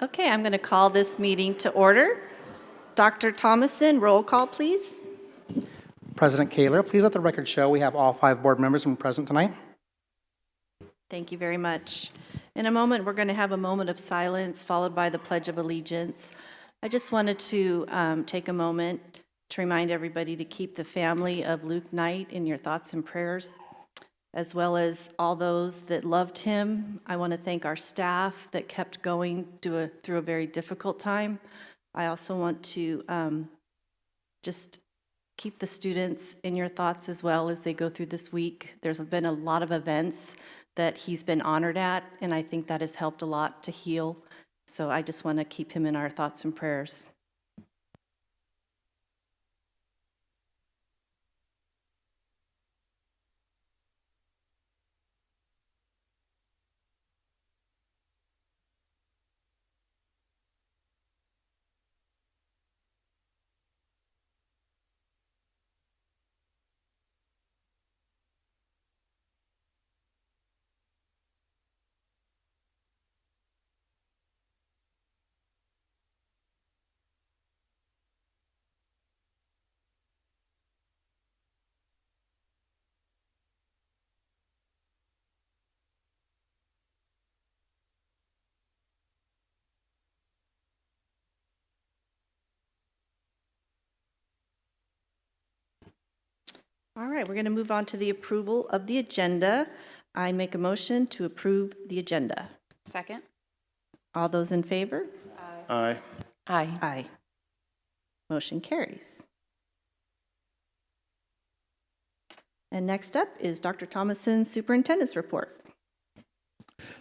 Okay, I'm going to call this meeting to order. Dr. Thomason, roll call, please. President Kaler, please let the record show we have all 5 board members present tonight. Thank you very much. In a moment, we're going to have a moment of silence followed by the Pledge of Allegiance. I just wanted to take a moment to remind everybody to keep the family of Luke Knight in your thoughts and prayers, as well as all those that loved him. I want to thank our staff that kept going through a very difficult time. I also want to just keep the students in your thoughts as well as they go through this week. There's been a lot of events that he's been honored at, and I think that has helped a lot to heal. So I just want to keep him in our thoughts and prayers. All right, we're going to move on to the approval of the agenda. I make a motion to approve the agenda. Second. All those in favor? Aye. Aye. Aye. Motion carries. And next up is Dr. Thomason's superintendent's report.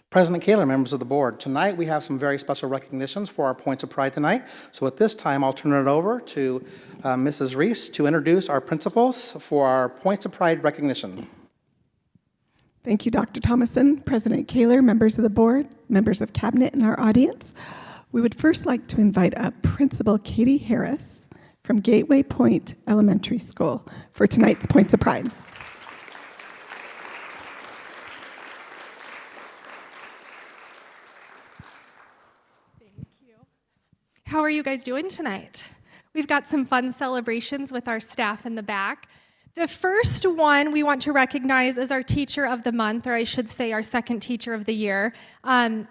President Kaler, members of the board, tonight we have some very special recognitions for our Points of Pride tonight. So at this time, I'll turn it over to Mrs. Reese to introduce our principals for our Points of Pride recognition. Thank you, Dr. Thomason, President Kaler, members of the board, members of cabinet, and our audience. We would first like to invite up Principal Katie Harris from Gateway Point Elementary School for tonight's Points of Pride. How are you guys doing tonight? We've got some fun celebrations with our staff in the back. The first one we want to recognize is our Teacher of the Month, or I should say our second Teacher of the Year.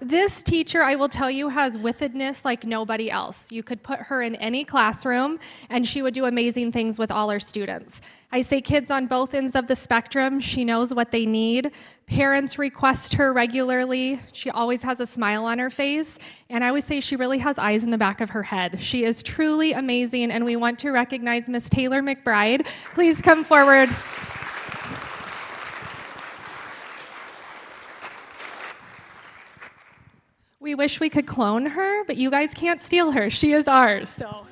This teacher, I will tell you, has withedness like nobody else. You could put her in any classroom, and she would do amazing things with all our students. I say kids on both ends of the spectrum. She knows what they need. Parents request her regularly. She always has a smile on her face. And I always say she really has eyes in the back of her head. She is truly amazing, and we want to recognize Miss Taylor McBride. Please come forward. We wish we could clone her, but you guys can't steal her. She is ours. So.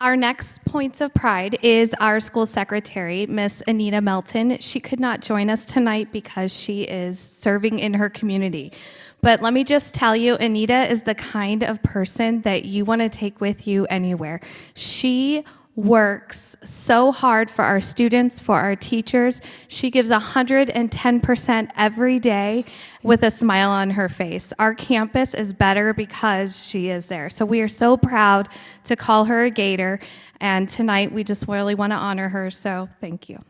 Our next Points of Pride is our school secretary, Miss Anita Melton. She could not join us tonight because she is serving in her community. But let me just tell you, Anita is the kind of person that you want to take with you anywhere. She works so hard for our students, for our teachers. She gives 110% every day with a smile on her face. Our campus is better because she is there. So we are so proud to call her a Gator, and tonight we just really want to honor her, so thank you.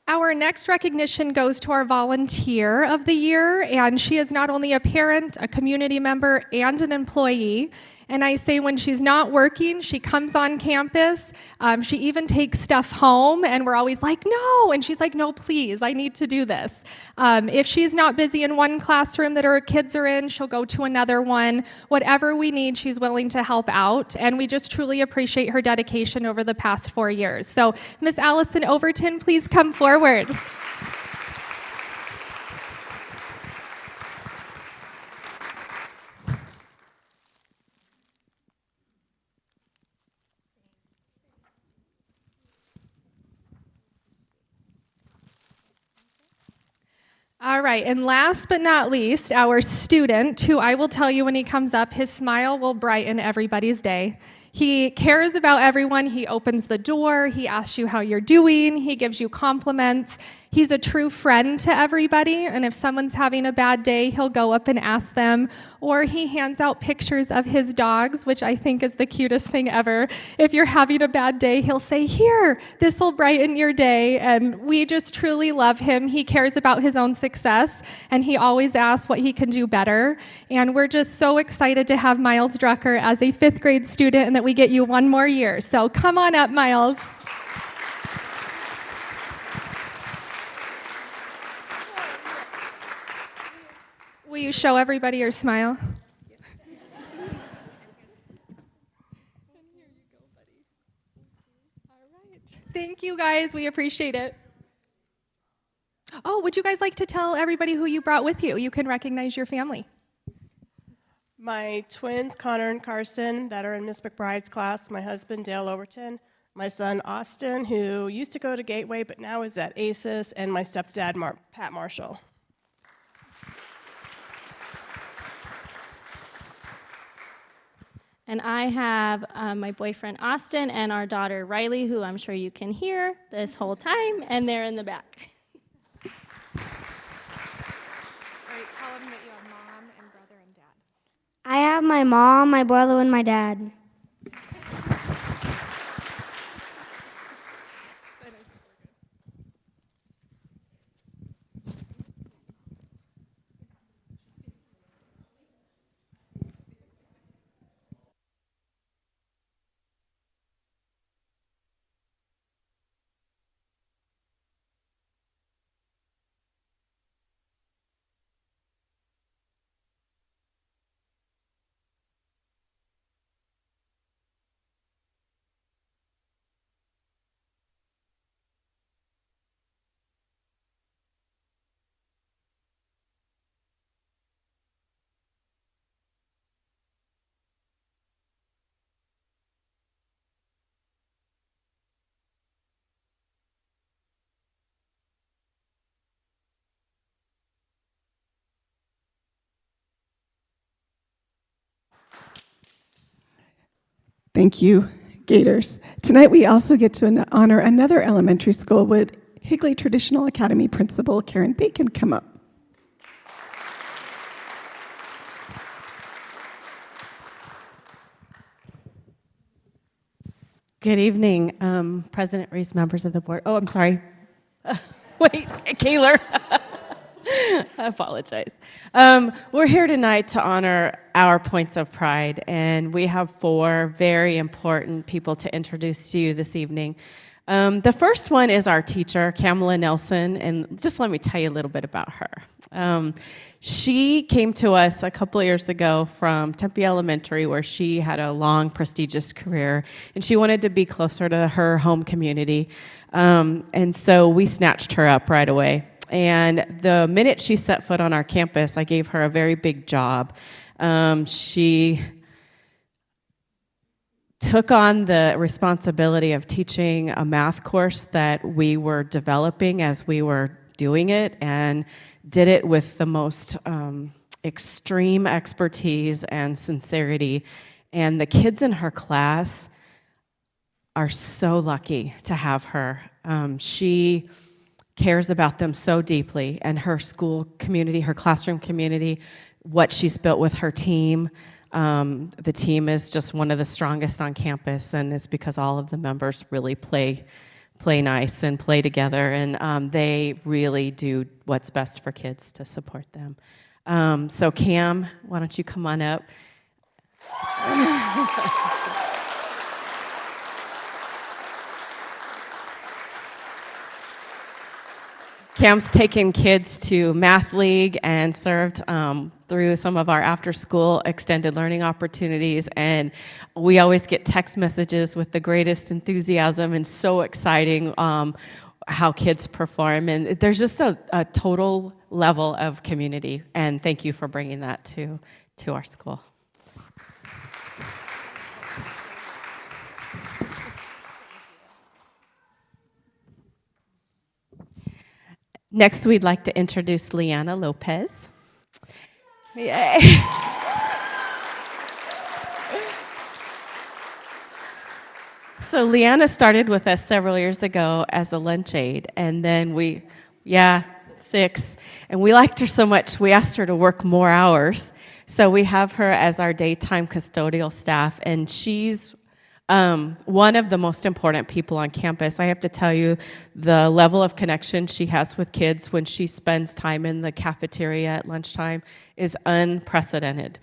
Our next recognition goes to our Volunteer of the Year, and she is not only a parent, a community member, and an employee. And I say when she's not working, she comes on campus. She even takes stuff home, and we're always like, no. And she's like, no, please, I need to do this. If she's not busy in one classroom that her kids are in, she'll go to another one. Whatever we need, she's willing to help out. And we just truly appreciate her dedication over the past 4 years. So Miss Allison Overton, please come forward. All right, and last but not least, our student, who I will tell you when he comes up, his smile will brighten everybody's day. He cares about everyone. He opens the door. He asks you how you're doing. He gives you compliments. He's a true friend to everybody, and if someone's having a bad day, he'll go up and ask them, or he hands out pictures of his dogs, which I think is the cutest thing ever. If you're having a bad day, he'll say, "Here, this will brighten your day," and we just truly love him. He cares about his own success, and he always asks what he can do better, and we're just so excited to have Miles Drucker as a 5th grade student and that we get you one more year. So come on up, Miles. Will you show everybody your smile? Thank you, guys. We appreciate it. Oh, would you guys like to tell everybody who you brought with you? You can recognize your family. My twins, Connor and Carson, that are in Miss McBride's class, my husband, Dale Overton, my son, Austin, who used to go to Gateway but now is at ACES, and my stepdad, Pat Marshall. And I have my boyfriend Austin and our daughter Riley, who I'm sure you can hear this whole time, and they're in the back. All right, tell them that you have mom and brother and dad. I have my mom, my brother, and my dad. Thank you, Gators. Tonight we also get to honor another elementary school. Would Higley Traditional Academy Principal Karen Bacon come up? Good evening, President Reese, members of the board. Oh, I'm sorry. Wait, Kaylor. I apologize. We're here tonight to honor our points of pride, and we have 4 very important people to introduce to you this evening. The first one is our teacher, Kamala Nelson, and just let me tell you a little bit about her. She came to us a couple of years ago from Tempe Elementary, where she had a long, prestigious career, and she wanted to be closer to her home community, and so we snatched her up right away. And the minute she set foot on our campus, I gave her a very big job. She took on the responsibility of teaching a math course that we were developing as we were doing it, and did it with the most extreme expertise and sincerity. And the kids in her class are so lucky to have her. She cares about them so deeply, and her school community, her classroom community, what she's built with her team. The team is just one of the strongest on campus, and it's because all of the members really play nice and play together, and they really do what's best for kids to support them. So Cam, why don't you come on up? Cam's taken kids to Math League and served through some of our after-school extended learning opportunities, and we always get text messages with the greatest enthusiasm and so exciting how kids perform, and there's just a total level of community, and thank you for bringing that to our school. Next, we'd like to introduce Liana Lopez. Yay. So Leanna started with us several years ago as a lunch aide, and then 6, and we liked her so much we asked her to work more hours. So we have her as our daytime custodial staff, and she's one of the most important people on campus. I have to tell you, the level of connection she has with kids when she spends time in the cafeteria at lunchtime is unprecedented.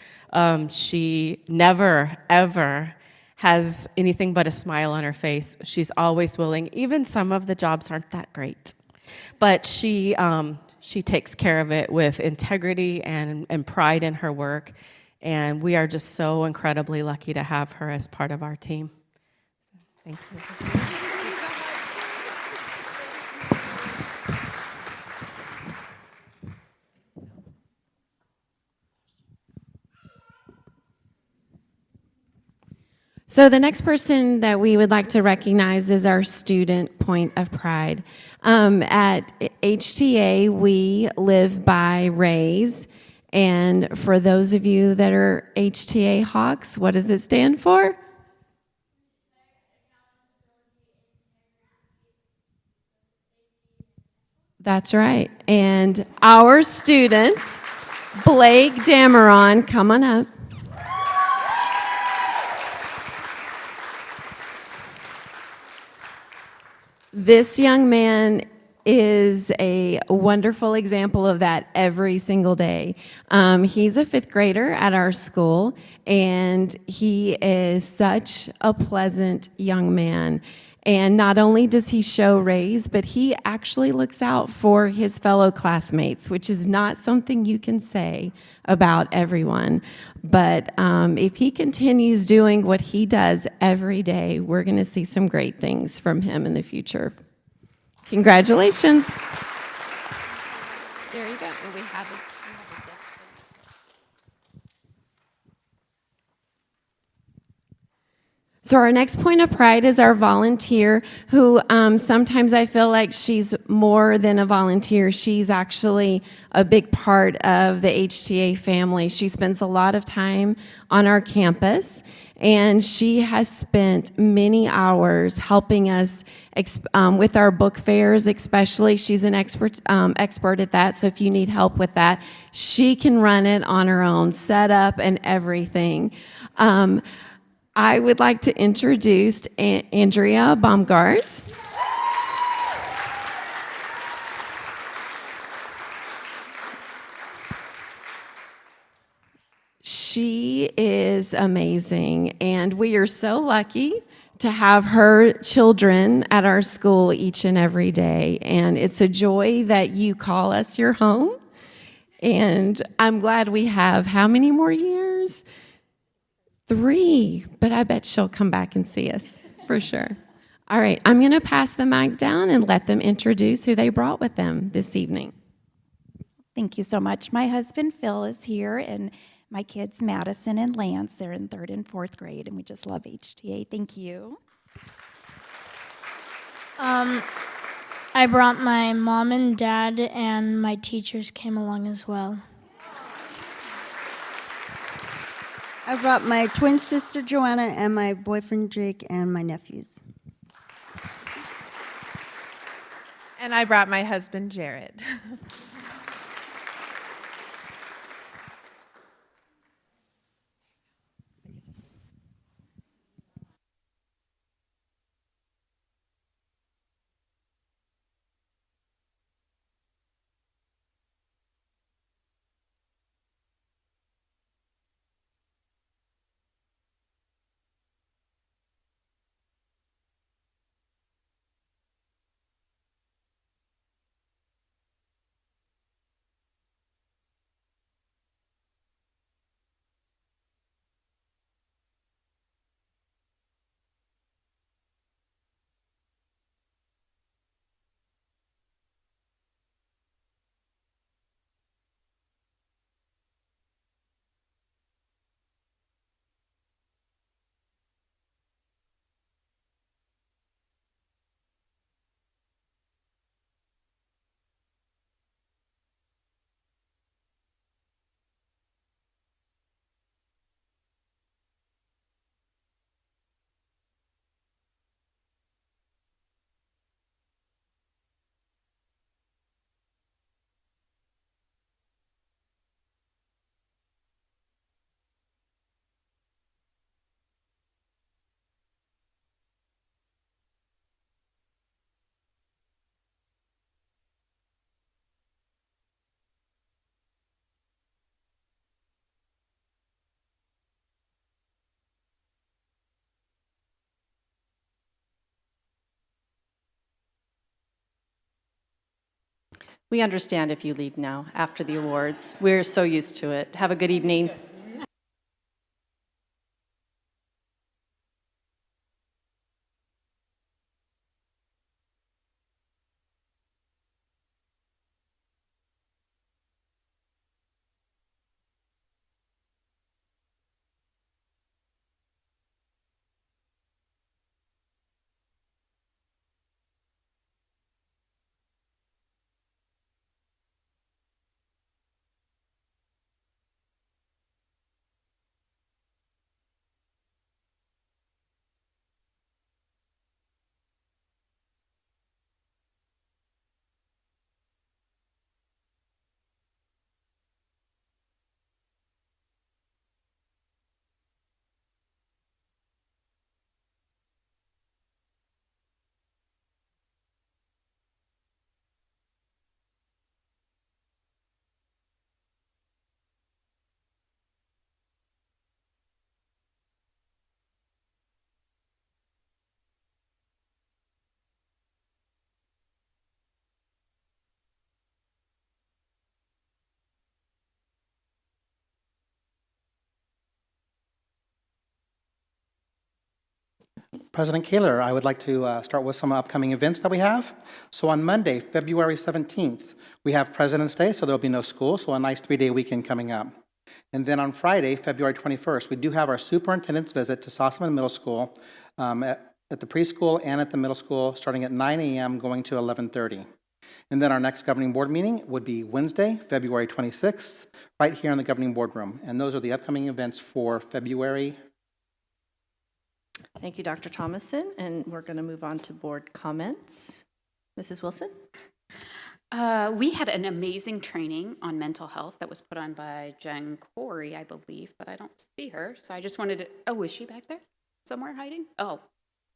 She never, ever has anything but a smile on her face. She's always willing. Even some of the jobs aren't that great. But she takes care of it with integrity and pride in her work. And we are just so incredibly lucky to have her as part of our team. Thank you. So the next person that we would like to recognize is our student point of pride. At HTA, we live by RAISE. And for those of you that are HTA hawks, what does it stand for? That's right. And our student, Blake Dameron, come on up. This young man is a wonderful example of that every single day. He's a 5th grader at our school, and he is such a pleasant young man. And not only does he show raise, but he actually looks out for his fellow classmates, which is not something you can say about everyone. But if he continues doing what he does every day, we're going to see some great things from him in the future. Congratulations. There you go. And we have it. So our next point of pride is our volunteer, who sometimes I feel like she's more than a volunteer. She's actually a big part of the HTA family. She spends a lot of time on our campus, and she has spent many hours helping us with our book fairs, especially. She's an expert at that, so if you need help with that, she can run it on her own, set up and everything. I would like to introduce Andrea Baumgart. She is amazing, and we are so lucky to have her children at our school each and every day, and it's a joy that you call us your home, and I'm glad we have how many more years? 3, but I bet she'll come back and see us for sure. All right, I'm going to pass the mic down and let them introduce who they brought with them this evening. Thank you so much. My husband Phil is here, and my kids Madison and Lance, they're in 3rd and 4th grade, and we just love HTA. Thank you. I brought my mom and dad, and my teachers came along as well. I brought my twin sister Joanna and my boyfriend Jake and my nephews. And I brought my husband Jared. We understand if you leave now after the awards. We're so used to it. Have a good evening. President Kaler, I would like to start with some upcoming events that we have. So on Monday, February 17th, we have President's Day, so there'll be no school, so a nice 3-day weekend coming up. And then on Friday, February 21st, we do have our superintendent's visit to Sossaman Middle School at the preschool and at the middle school, starting at 9 a.m., going to 11:30. And then our next governing board meeting would be Wednesday, February 26th, right here in the governing board room. And those are the upcoming events for February. Thank you, Dr. Thomason, and we're going to move on to board comments. Mrs. Wilson? We had an amazing training on mental health that was put on by Jen Corey, I believe, but I don't see her. So I just wanted to, oh, is she back there somewhere hiding? Oh,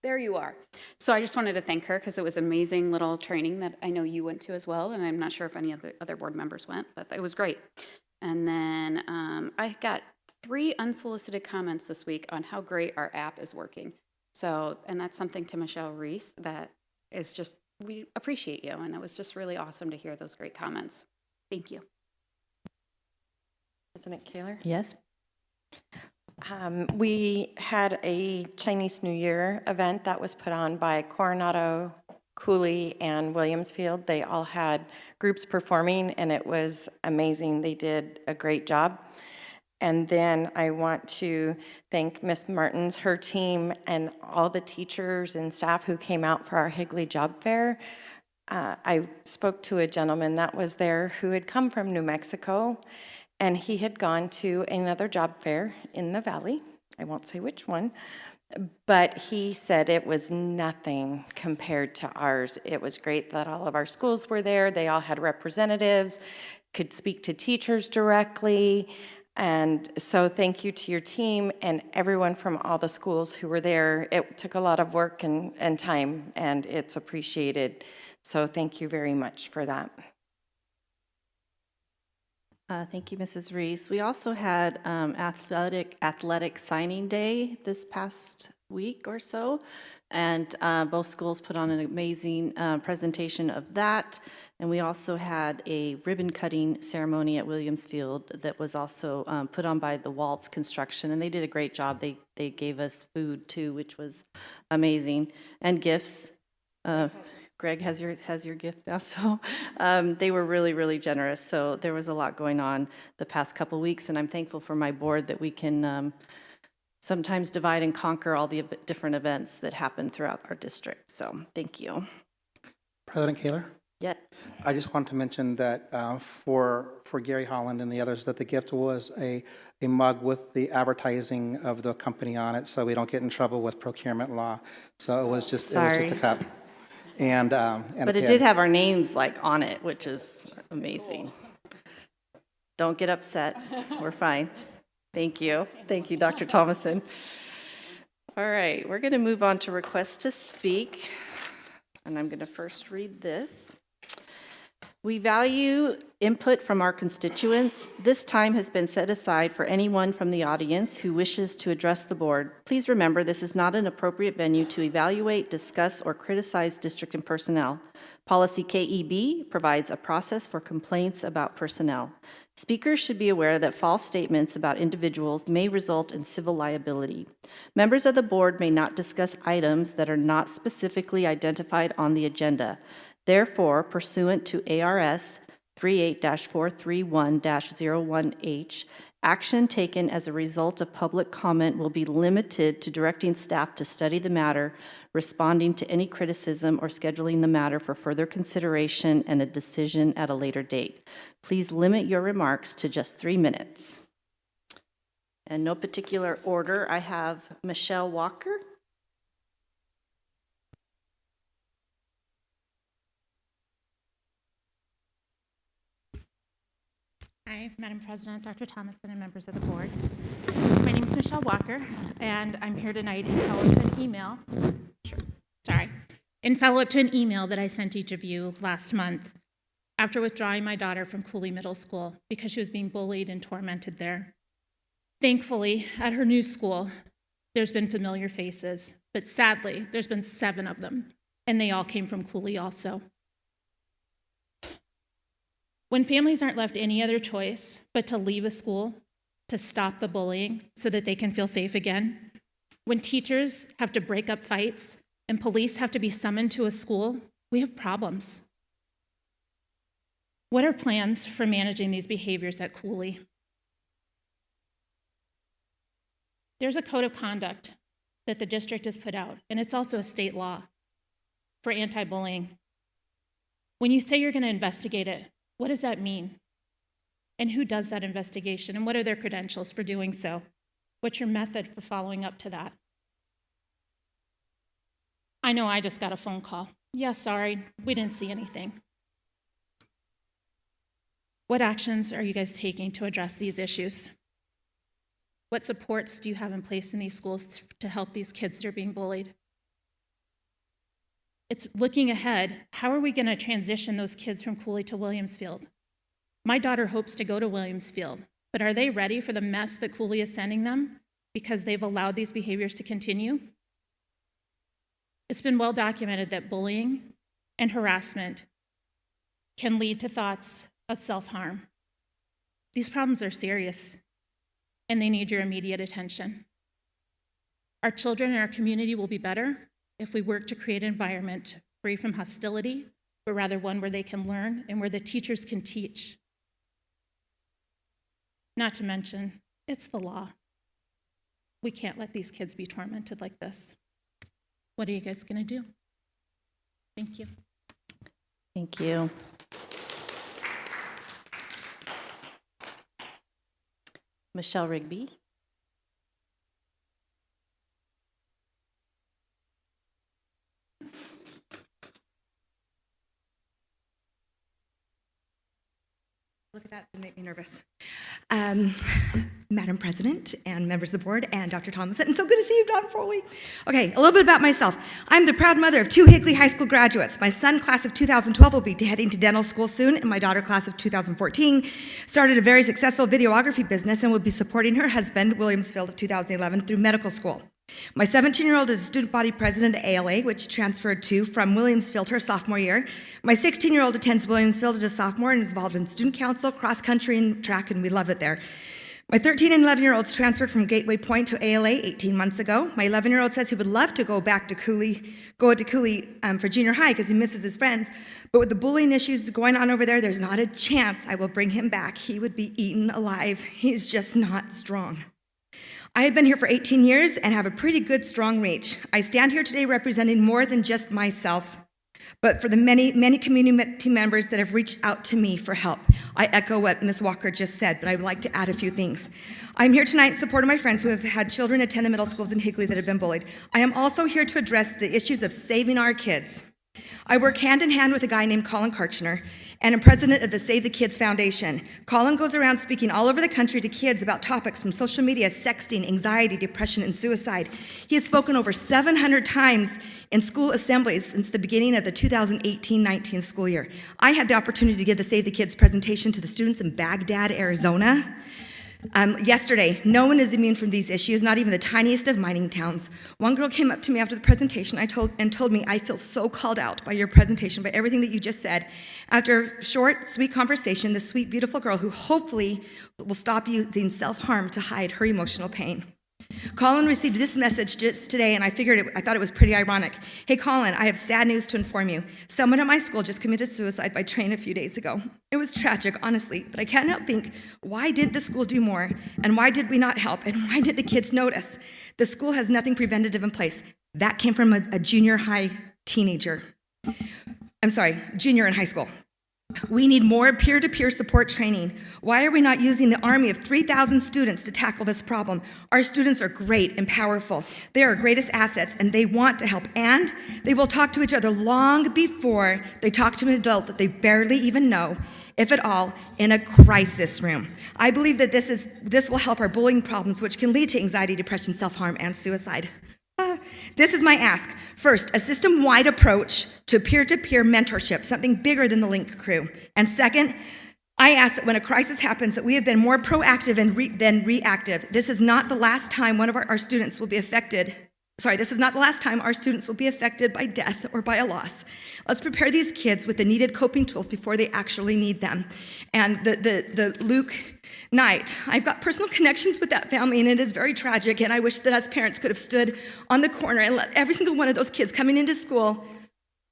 there you are. So I just wanted to thank her because it was an amazing little training that I know you went to as well, and I'm not sure if any of the other board members went, but it was great. And then I got 3 unsolicited comments this week on how great our app is working. So, and that's something to Michelle Reese that is just, we appreciate you, and it was just really awesome to hear those great comments. Thank you. President Kaler? Yes. We had a Chinese New Year event that was put on by Coronado, Cooley, and Williamsfield. They all had groups performing, and it was amazing. They did a great job. And then I want to thank Miss Martins, her team, and all the teachers and staff who came out for our Higley Job Fair. I spoke to a gentleman that was there who had come from New Mexico, and he had gone to another job fair in the valley. I won't say which one, but he said it was nothing compared to ours. It was great that all of our schools were there. They all had representatives, could speak to teachers directly. And so thank you to your team and everyone from all the schools who were there. It took a lot of work and time, and it's appreciated. So thank you very much for that. Thank you, Mrs. Reese. We also had athletic signing day this past week or so, and both schools put on an amazing presentation of that. And we also had a ribbon cutting ceremony at Williamsfield that was also put on by the Waltz Construction, and they did a great job. They gave us food too, which was amazing, and gifts. Greg has your gift now, so they were really, really generous. So there was a lot going on the past couple weeks, and I'm thankful for my board that we can sometimes divide and conquer all the different events that happen throughout our district. So thank you. President Kaler? Yes. I just want to mention that for Gary Holland and the others, that the gift was a mug with the advertising of the company on it, so we don't get in trouble with procurement law. So it was just a cup. And but it did have our names like on it, which is amazing. Don't get upset. We're fine. Thank you. Thank you, Dr. Thomason. All right, we're going to move on to request to speak. And I'm going to first read this. We value input from our constituents. This time has been set aside for anyone from the audience who wishes to address the board. Please remember, this is not an appropriate venue to evaluate, discuss, or criticize district and personnel. Policy KEB provides a process for complaints about personnel. Speakers should be aware that false statements about individuals may result in civil liability. Members of the board may not discuss items that are not specifically identified on the agenda. Therefore, pursuant to ARS 38-431-01H, action taken as a result of public comment will be limited to directing staff to study the matter, responding to any criticism, or scheduling the matter for further consideration and a decision at a later date. Please limit your remarks to just 3 minutes. In no particular order, I have Michelle Walker. Hi, Madam President, Dr. Thomason, and members of the board. My name is Michelle Walker, and I'm here tonight in follow-up to an email. In follow-up to an email that I sent each of you last month after withdrawing my daughter from Cooley Middle School because she was being bullied and tormented there. Thankfully, at her new school, there's been familiar faces, but sadly, there's been 7 of them, and they all came from Cooley also. When families aren't left any other choice but to leave a school to stop the bullying so that they can feel safe again, when teachers have to break up fights and police have to be summoned to a school, we have problems. What are plans for managing these behaviors at Cooley? There's a code of conduct that the district has put out, and it's also a state law for anti-bullying. When you say you're going to investigate it, what does that mean? And who does that investigation? And what are their credentials for doing so? What's your method for following up to that? I know I just got a phone call. Yeah, sorry, we didn't see anything. What actions are you guys taking to address these issues? What supports do you have in place in these schools to help these kids that are being bullied? It's looking ahead. How are we going to transition those kids from Cooley to Williamsfield? My daughter hopes to go to Williamsfield, but are they ready for the mess that Cooley is sending them because they've allowed these behaviors to continue? It's been well documented that bullying and harassment can lead to thoughts of self-harm. These problems are serious, and they need your immediate attention. Our children and our community will be better if we work to create an environment free from hostility, but rather one where they can learn and where the teachers can teach. Not to mention, it's the law. We can't let these kids be tormented like this. What are you guys going to do? Thank you. Thank you. Michelle Rigby. Look at that, it's gonna make me nervous. Madam President and members of the board and Dr. Thomason, and so good to see you, Don Foley. Okay, a little bit about myself. I'm the proud mother of 2 Higley High School graduates. My son, class of 2012, will be heading to dental school soon, and my daughter, class of 2014, started a very successful videography business and will be supporting her husband, Williamsfield, of 2011, through medical school. My 17-year-old is a student body president at ALA, which transferred to from Williamsfield her sophomore year. My 16-year-old attends Williamsfield as a sophomore and is involved in student council, cross-country, and track, and we love it there. My 13 and 11-year-olds transferred from Gateway Point to ALA 18 months ago. My 11-year-old says he would love to go back to Cooley, for junior high because he misses his friends. But with the bullying issues going on over there, there's not a chance I will bring him back. He would be eaten alive. He's just not strong. I have been here for 18 years and have a pretty good, strong reach. I stand here today representing more than just myself, but for the many, many community members that have reached out to me for help. I echo what Ms. Walker just said, but I would like to add a few things. I'm here tonight in support of my friends who have had children attend the middle schools in Higley that have been bullied. I am also here to address the issues of saving our kids. I work hand in hand with a guy named Colin Karchner, and I'm president of the Save the Kids Foundation. Colin goes around speaking all over the country to kids about topics from social media, sexting, anxiety, depression, and suicide. He has spoken over 700 times in school assemblies since the beginning of the 2018-19 school year. I had the opportunity to give the Save the Kids presentation to the students in Baghdad, Arizona. Yesterday, no one is immune from these issues, not even the tiniest of mining towns. One girl came up to me after the presentation and told me, I feel so called out by your presentation, by everything that you just said. After a short, sweet conversation, this sweet, beautiful girl who hopefully will stop using self-harm to hide her emotional pain. Colin received this message just today, and I thought it was pretty ironic. Hey, Colin, I have sad news to inform you. Someone at my school just committed suicide by train a few days ago. It was tragic, honestly, but I can't help think, why didn't the school do more? And why did we not help? And why did the kids notice? The school has nothing preventative in place. That came from a junior high teenager. Junior in high school. We need more peer-to-peer support training. Why are we not using the army of 3,000 students to tackle this problem? Our students are great and powerful. They are our greatest assets, and they want to help. And they will talk to each other long before they talk to an adult that they barely even know, if at all, in a crisis room. I believe that this will help our bullying problems, which can lead to anxiety, depression, self-harm, and suicide. This is my ask. First, a system-wide approach to peer-to-peer mentorship, something bigger than the Link Crew. And second, I ask that when a crisis happens, that we have been more proactive than reactive. This is not the last time one of our students will be affected. This is not the last time our students will be affected by death or by a loss. Let's prepare these kids with the needed coping tools before they actually need them. And the Luke night, I've got personal connections with that family, and it is very tragic, and I wish that us parents could have stood on the corner and let every single one of those kids coming into school,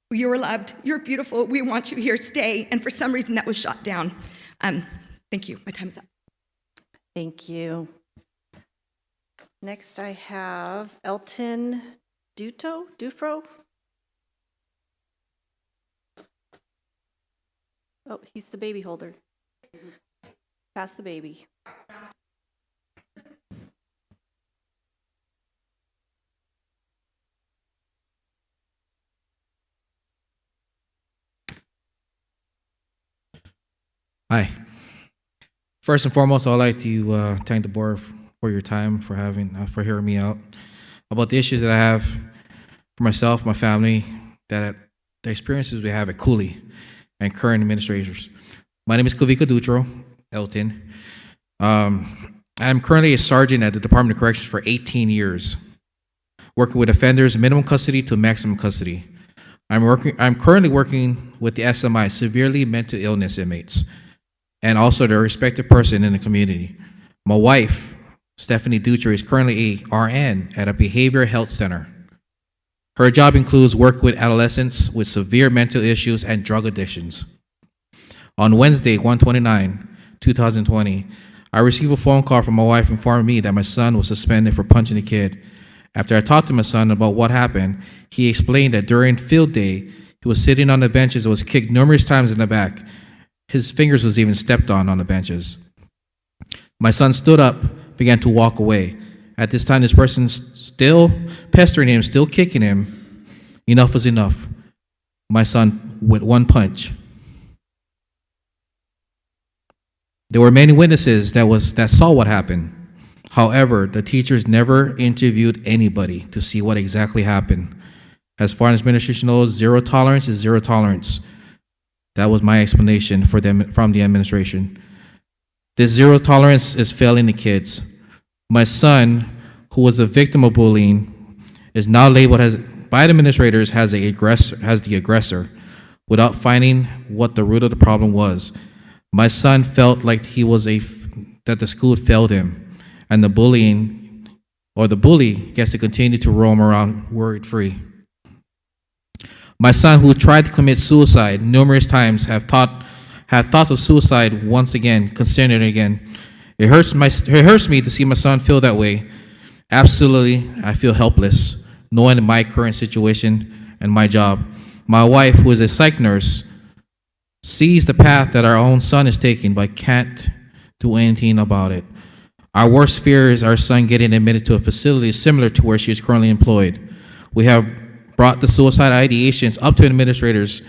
you are loved, you're beautiful, we want you here, stay, and for some reason that was shot down. Thank you, my time is up. Thank you. Next, I have Elton Dufro. Oh, he's the baby holder. Pass the baby. Hi. First and foremost, I'd like to thank the board for your time, for hearing me out about the issues that I have for myself, my family, the experiences we have at Cooley and current administrators. My name is Kavika Dutro, Elton. I'm currently a sergeant at the Department of Corrections for 18 years, working with offenders minimum custody to maximum custody. I'm currently working with the SMI, severely mental illness inmates, and also their respective person in the community. My wife, Stephanie Dutcher, is currently a RN at a behavioral health center. Her job includes work with adolescents with severe mental issues and drug addictions. On Wednesday, 1/29/2020, I received a phone call from my wife informing me that my son was suspended for punching a kid. After I talked to my son about what happened, he explained that during field day, he was sitting on the benches and was kicked numerous times in the back. His fingers was even stepped on the benches. My son stood up, began to walk away. At this time, this person still pestering him, still kicking him. Enough was enough. My son with one punch. There were many witnesses that saw what happened. However, the teachers never interviewed anybody to see what exactly happened. As far as administration knows, zero tolerance is zero tolerance. That was my explanation for them from the administration. This zero tolerance is failing the kids. My son, who was a victim of bullying, is now labeled by the administrators as the aggressor, without finding what the root of the problem was. My son felt like that the school failed him, and the bully gets to continue to roam around worried-free. My son, who tried to commit suicide numerous times, have thoughts of suicide once again, considered it again. It hurts me to see my son feel that way. Absolutely, I feel helpless, knowing my current situation and my job. My wife, who is a psych nurse, sees the path that our own son is taking, but can't do anything about it. Our worst fear is our son getting admitted to a facility similar to where she is currently employed. We have brought the suicide ideations up to administrators,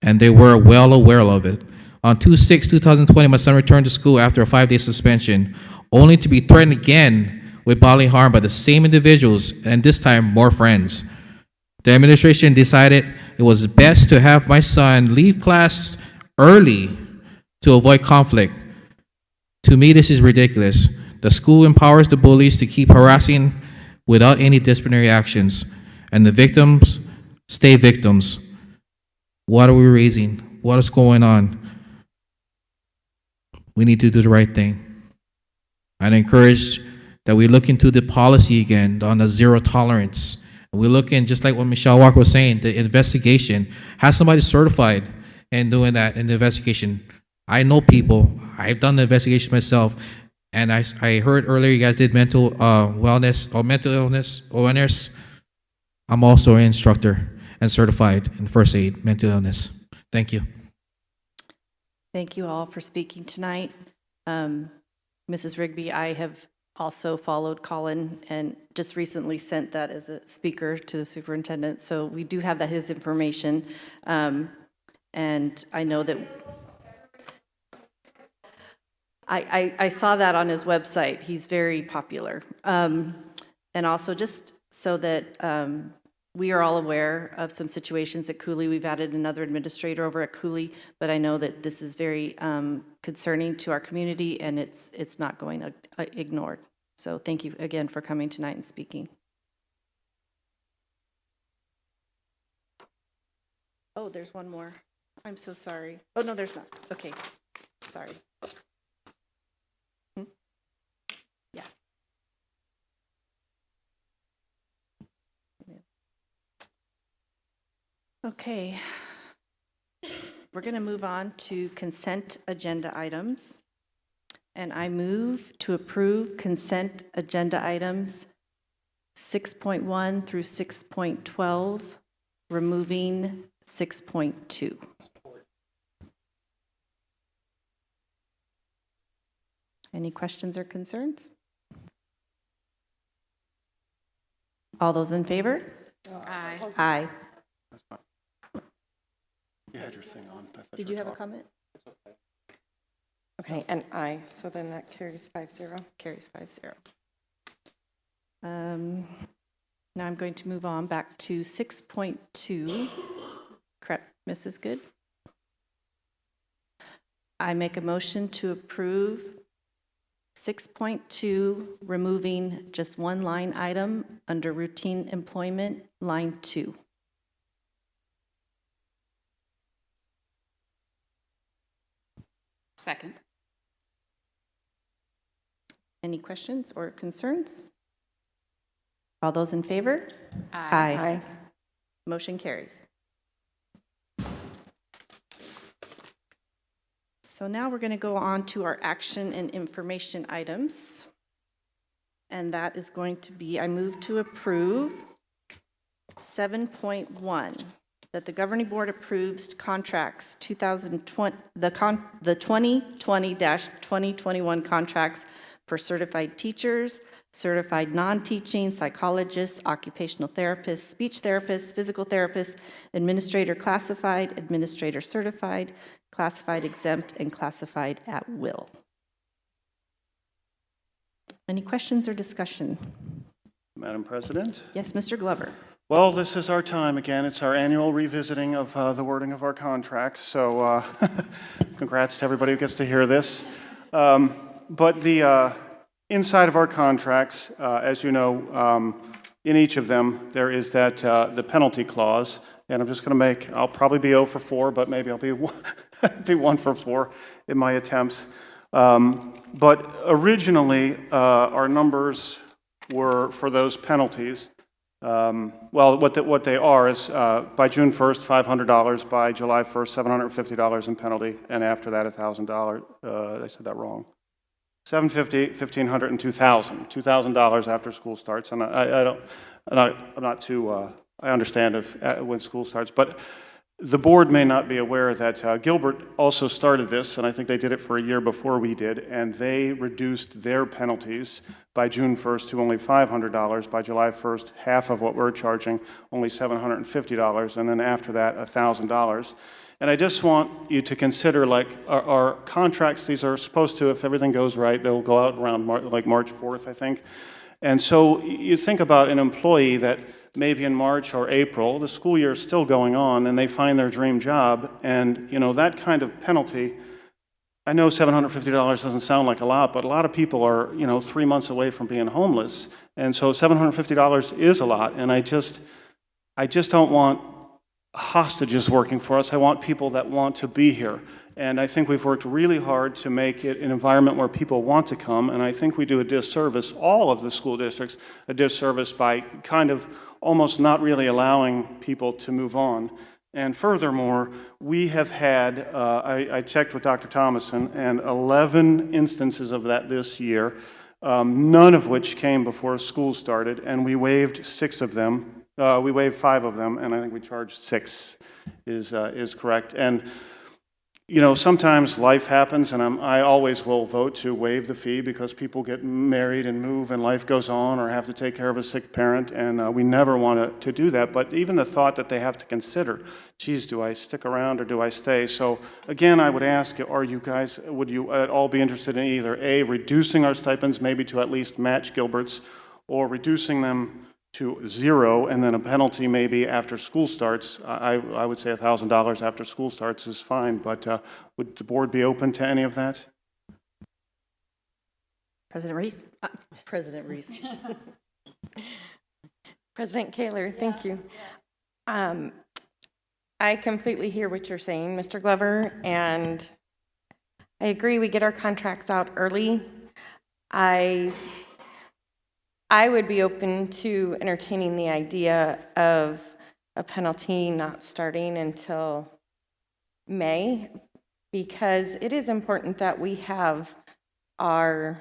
and they were well aware of it. On 2/6/2020, my son returned to school after a 5-day suspension, only to be threatened again with bodily harm by the same individuals, and this time more friends. The administration decided it was best to have my son leave class early to avoid conflict. To me, this is ridiculous. The school empowers the bullies to keep harassing without any disciplinary actions, and the victims stay victims. What are we raising? What is going on? We need to do the right thing. I'd encourage that we look into the policy again on the zero tolerance. We look in, just like what Michelle Walker was saying, the investigation. Have somebody certified in doing that in the investigation. I know people. I've done the investigation myself. And I heard earlier you guys did mental wellness or mental illness awareness. I'm also an instructor and certified in first aid, mental illness. Thank you. Thank you all for speaking tonight. Mrs. Rigby, I have also followed Colin and just recently sent that as a speaker to the superintendent. So we do have his information. And I know that I saw that on his website. He's very popular. And also just so that we are all aware of some situations at Cooley. We've added another administrator over at Cooley, but I know that this is very concerning to our community, and it's not going ignored. So thank you again for coming tonight and speaking. Oh, there's one more. I'm so sorry. Oh, no, there's not. Okay, sorry. Yeah. Okay. We're going to move on to consent agenda items. And I move to approve consent agenda items 6.1 through 6.12, removing 6.2. Any questions or concerns? All those in favor? Aye. Aye. You had your thing on. Did you have a comment? Okay, and aye, so then that carries 5-0. Carries 5-0. Now I'm going to move on back to 6.2. Correct, Mrs. Good? I make a motion to approve 6.2, removing just one line item under routine employment, line 2. Second. Any questions or concerns? All those in favor? Aye. Aye. Motion carries. So now we're going to go on to our action and information items. And that is going to be, I move to approve 7.1, that the governing board approves contracts 2020, the 2020-2021 contracts for certified teachers, certified non-teaching psychologists, occupational therapists, speech therapists, physical therapists, administrator classified, administrator certified, classified exempt, and classified at will. Any questions or discussion? Madam President? Yes, Mr. Glover. Well, this is our time again. It's our annual revisiting of the wording of our contracts. So congrats to everybody who gets to hear this. But the inside of our contracts, as you know, in each of them, there is that the penalty clause. And I'm just going to I'll probably be 0 for 4, but maybe I'll be 1 for 4 in my attempts. But originally, our numbers were for those penalties. Well, what they are is by June 1st, $500, by July 1st, $750 in penalty, and after that, $1,000. I said that wrong. $750, $1,500, and $2,000. $2,000 after school starts, and I'm not too. I understand when school starts, but the board may not be aware that Gilbert also started this, and I think they did it for a year before we did, and they reduced their penalties by June 1st to only $500. By July 1st, half of what we're charging, only $750, and then after that, $1,000. And I just want you to consider, like, our contracts, these are supposed to, if everything goes right, they'll go out around like March 4th, I think. And so you think about an employee that maybe in March or April, the school year is still going on, and they find their dream job, and, you know, that kind of penalty, I know $750 doesn't sound like a lot, but a lot of people are, you know, 3 months away from being homeless. And so $750 is a lot, and I just don't want hostages working for us. I want people that want to be here. And I think we've worked really hard to make it an environment where people want to come, and I think we do a disservice, all of the school districts, a disservice by kind of almost not really allowing people to move on. And furthermore, we have had, I checked with Dr. Thomason, and 11 instances of that this year, none of which came before school started, and we waived 6 of them. We waived 5 of them, and I think we charged 6 is correct. And you know, sometimes life happens, and I always will vote to waive the fee because people get married and move and life goes on or have to take care of a sick parent, and we never want to do that. But even the thought that they have to consider, geez, do I stick around or do I stay? So again, I would ask, would you at all be interested in either A, reducing our stipends maybe to at least match Gilbert's, or reducing them to 0, and then a penalty maybe after school starts. I would say $1,000 after school starts is fine, but would the board be open to any of that? President Reese? President Reese. President Kaler, thank you. I completely hear what you're saying, Mr. Glover, and I agree we get our contracts out early. I would be open to entertaining the idea of a penalty not starting until May, because it is important that we have our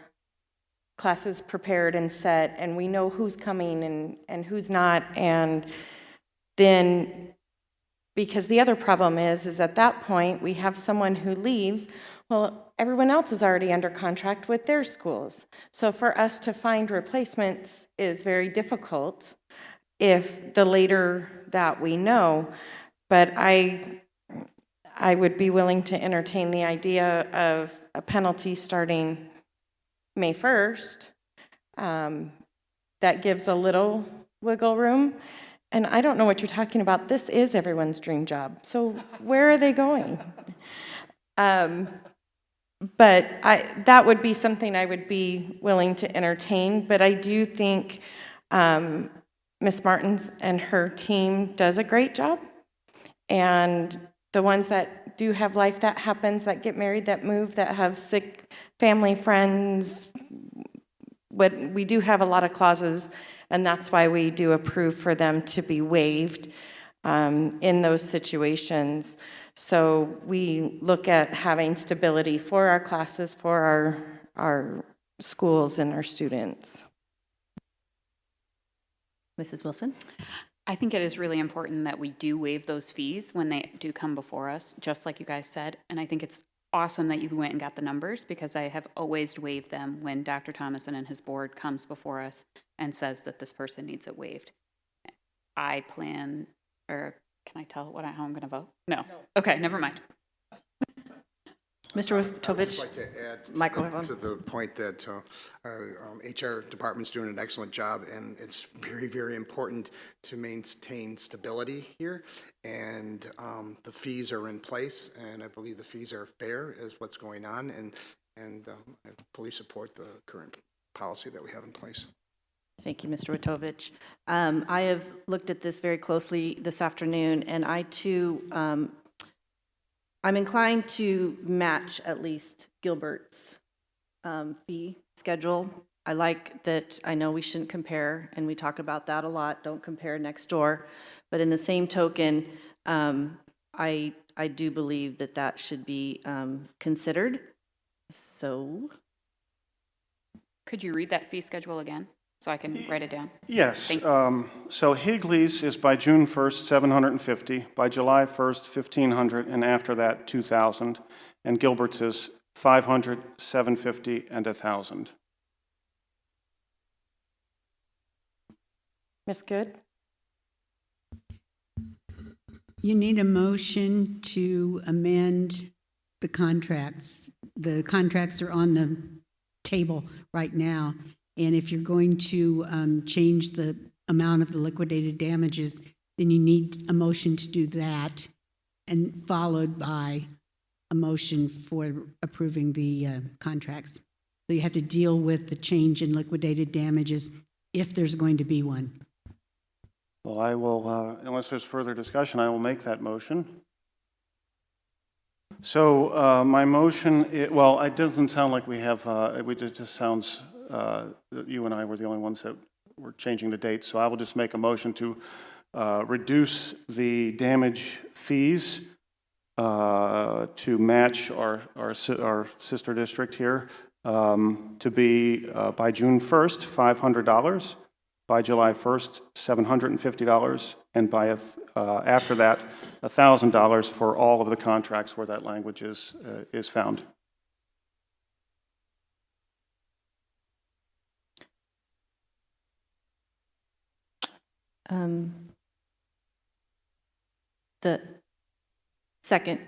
classes prepared and set, and we know who's coming and who's not. And then, because the other problem is at that point, we have someone who leaves. Well, everyone else is already under contract with their schools. So for us to find replacements is very difficult if the later that we know. But I would be willing to entertain the idea of a penalty starting May 1st. That gives a little wiggle room. And I don't know what you're talking about. This is everyone's dream job. So where are they going? But that would be something I would be willing to entertain. But I do think Ms. Martins and her team does a great job. And the ones that do have life that happens, that get married, that move, that have sick family, friends, we do have a lot of clauses, and that's why we do approve for them to be waived in those situations. So we look at having stability for our classes, for our schools and our students. Mrs. Wilson? I think it is really important that we do waive those fees when they do come before us, just like you guys said. And I think it's awesome that you went and got the numbers, because I have always waived them when Dr. Thomason and his board comes before us and says that this person needs it waived. I plan, or can I tell how I'm going to vote? No. Okay, never mind. Mr. I'd Tovich, just like to add microphone. to the point that our HR department's doing an excellent job, and it's very, very important to maintain stability here. And the fees are in place, and I believe the fees are fair as what's going on, and I fully support the current policy that we have in place. Thank you, Mr. Witovich. I have looked at this very closely this afternoon, and I too, I'm inclined to match at least Gilbert's fee schedule. I like that. I know we shouldn't compare, and we talk about that a lot. Don't compare next door. But in the same token, I do believe that that should be considered. So, could you read that fee schedule again so I can write it down? Yes. So Higley's is by June 1st, $750, by July 1st, $1,500, and after that, $2,000. And Gilbert's is $500, $750, and $1,000. Ms. Good? You need a motion to amend the contracts. The contracts are on the table right now. And if you're going to change the amount of the liquidated damages, then you need a motion to do that, and followed by a motion for approving the contracts. So you have to deal with the change in liquidated damages if there's going to be one. Well, I will, unless there's further discussion, I will make that motion. So my motion, well, it doesn't sound like we have, it just sounds that you and I were the only ones that were changing the date. So I will just make a motion to reduce the damage fees to match our sister district here to be by June 1st, $500, by July 1st, $750, and by after that, $1,000 for all of the contracts where that language is found. The second.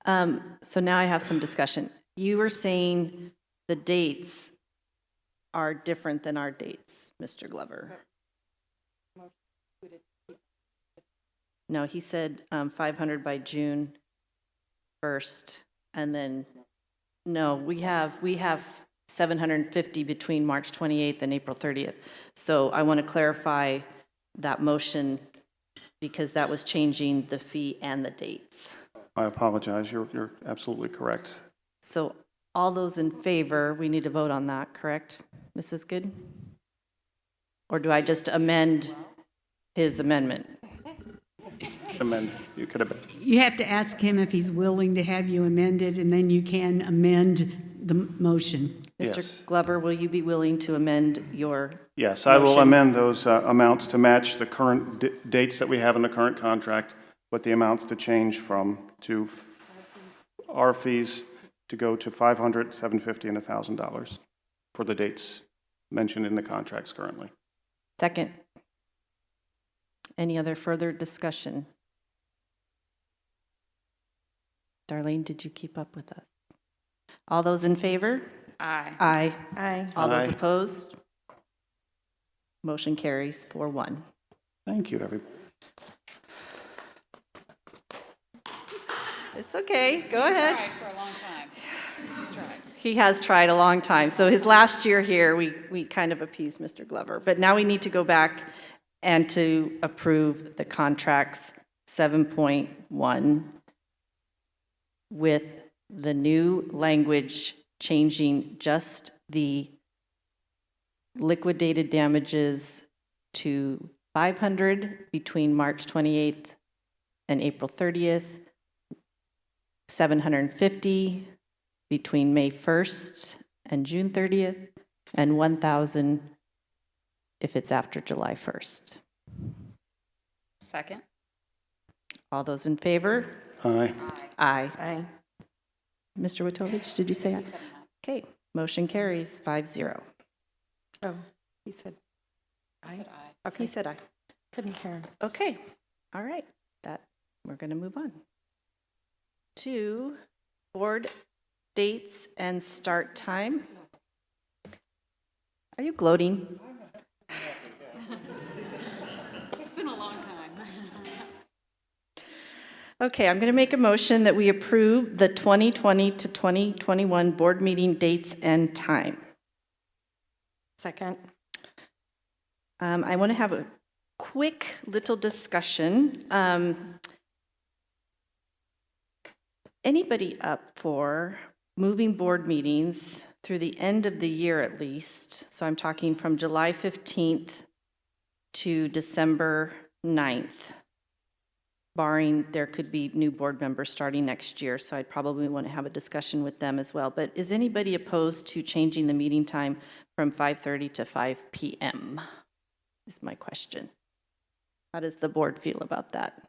So now I have some discussion. You were saying the dates are different than our dates, Mr. Glover. No, he said 500 by June 1st, and then, no, we have 750 between March 28th and April 30th. So I want to clarify that motion because that was changing the fee and the dates. I apologize. You're absolutely correct. So all those in favor, we need to vote on that, correct, Mrs. Good? Or do I just amend his amendment? Amend. You could have. You have to ask him if he's willing to have you amended, and then you can amend the motion. Mr. Yes. Glover, will you be willing to amend your Yes, I will motion? amend those amounts to match the current dates that we have in the current contract, but the amounts to change from our fees to go to $500, $750, and $1,000 for the dates mentioned in the contracts currently. Second. Any other further discussion? Darlene, did you keep up with us? All those in favor? Aye. Aye. Aye. All those Aye. opposed? Motion carries 4-1. Thank you, everybody. It's okay. Go ahead. Tried for a long time. He's tried. He has tried a long time. So his last year here, we kind of appeased Mr. Glover. But now we need to go back and to approve the contracts 7.1 with the new language changing just the liquidated damages to 500 between March 28th and April 30th, 750 between May 1st and June 30th, and 1,000 if it's after July 1st. Second. All those in favor? Aye. Aye. Aye. Mr. Witovich, did you say aye? Okay, motion carries 5-0. Oh, he said aye. Said aye. Okay. He said aye. Couldn't hear him. Okay, all right, we're going to move on to board dates and start time. Are you gloating? It's been a long time. Okay, I'm going to make a motion that we approve the 2020 to 2021 board meeting dates and time. Second. I want to have a quick little discussion. Anybody up for moving board meetings through the end of the year at least? So I'm talking from July 15th to December 9th, barring there could be new board members starting next year, so I'd probably want to have a discussion with them as well. But is anybody opposed to changing the meeting time from 5:30 to 5 p.m.? Is my question. How does the board feel about that?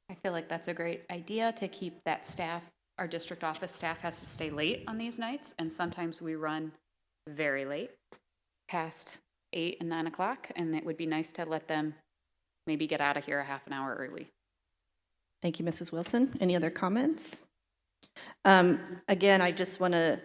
I feel like that's a great idea to keep that staff, our district office staff has to stay late on these nights, and sometimes we run very late, past 8 and 9 o'clock, and it would be nice to let them maybe get out of here a half an hour early. Thank you, Mrs. Wilson. Any other comments? Again, I just want to,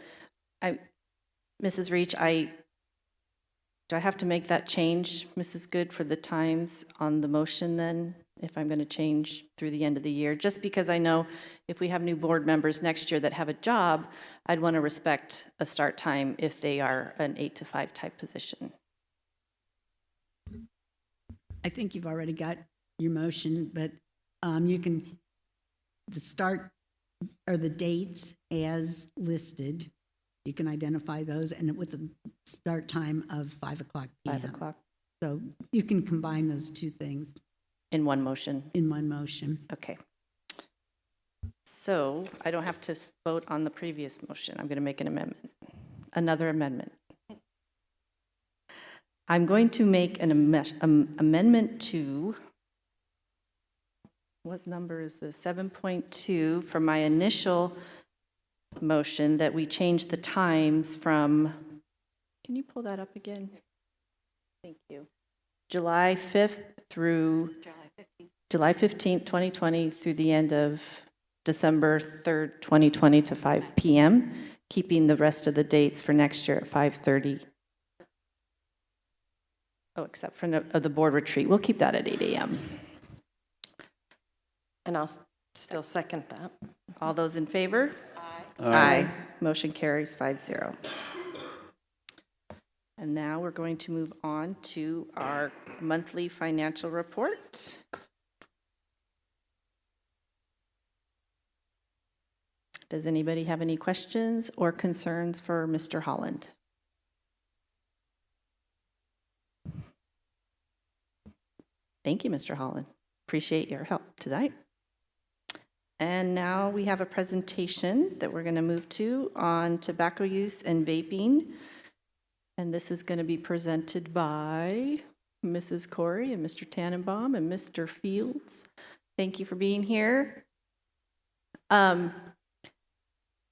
Mrs. Reach, do I have to make that change, Mrs. Good, for the times on the motion then, if I'm going to change through the end of the year? Just because I know if we have new board members next year that have a job, I'd want to respect a start time if they are an 8 to 5 type position. I think you've already got your motion, but you can, the start or the dates as listed, you can identify those, and with the start time of 5 o'clock p.m. 5 o'clock. So you can combine those two things. In one motion? In one motion. Okay. So I don't have to vote on the previous motion. I'm going to make an amendment, another amendment. I'm going to make an amendment to, what number is this? 7.2 for my initial motion that we change the times from, can you pull that up again? Thank you. July 5th through July 15th, 2020 through the end of December 3rd, 2020 to 5 p.m., keeping the rest of the dates for next year at 5:30. Oh, except for the board retreat. We'll keep that at 8 a.m. And I'll still second that. All those in favor? Aye. Aye. Motion carries 5-0. And now we're going to move on to our monthly financial report. Does anybody have any questions or concerns for Mr. Holland? Thank you, Mr. Holland. Appreciate your help tonight. And now we have a presentation that we're going to move to on tobacco use and vaping. And this is going to be presented by Mrs. Corey and Mr. Tannenbaum and Mr. Fields. Thank you for being here. Mr.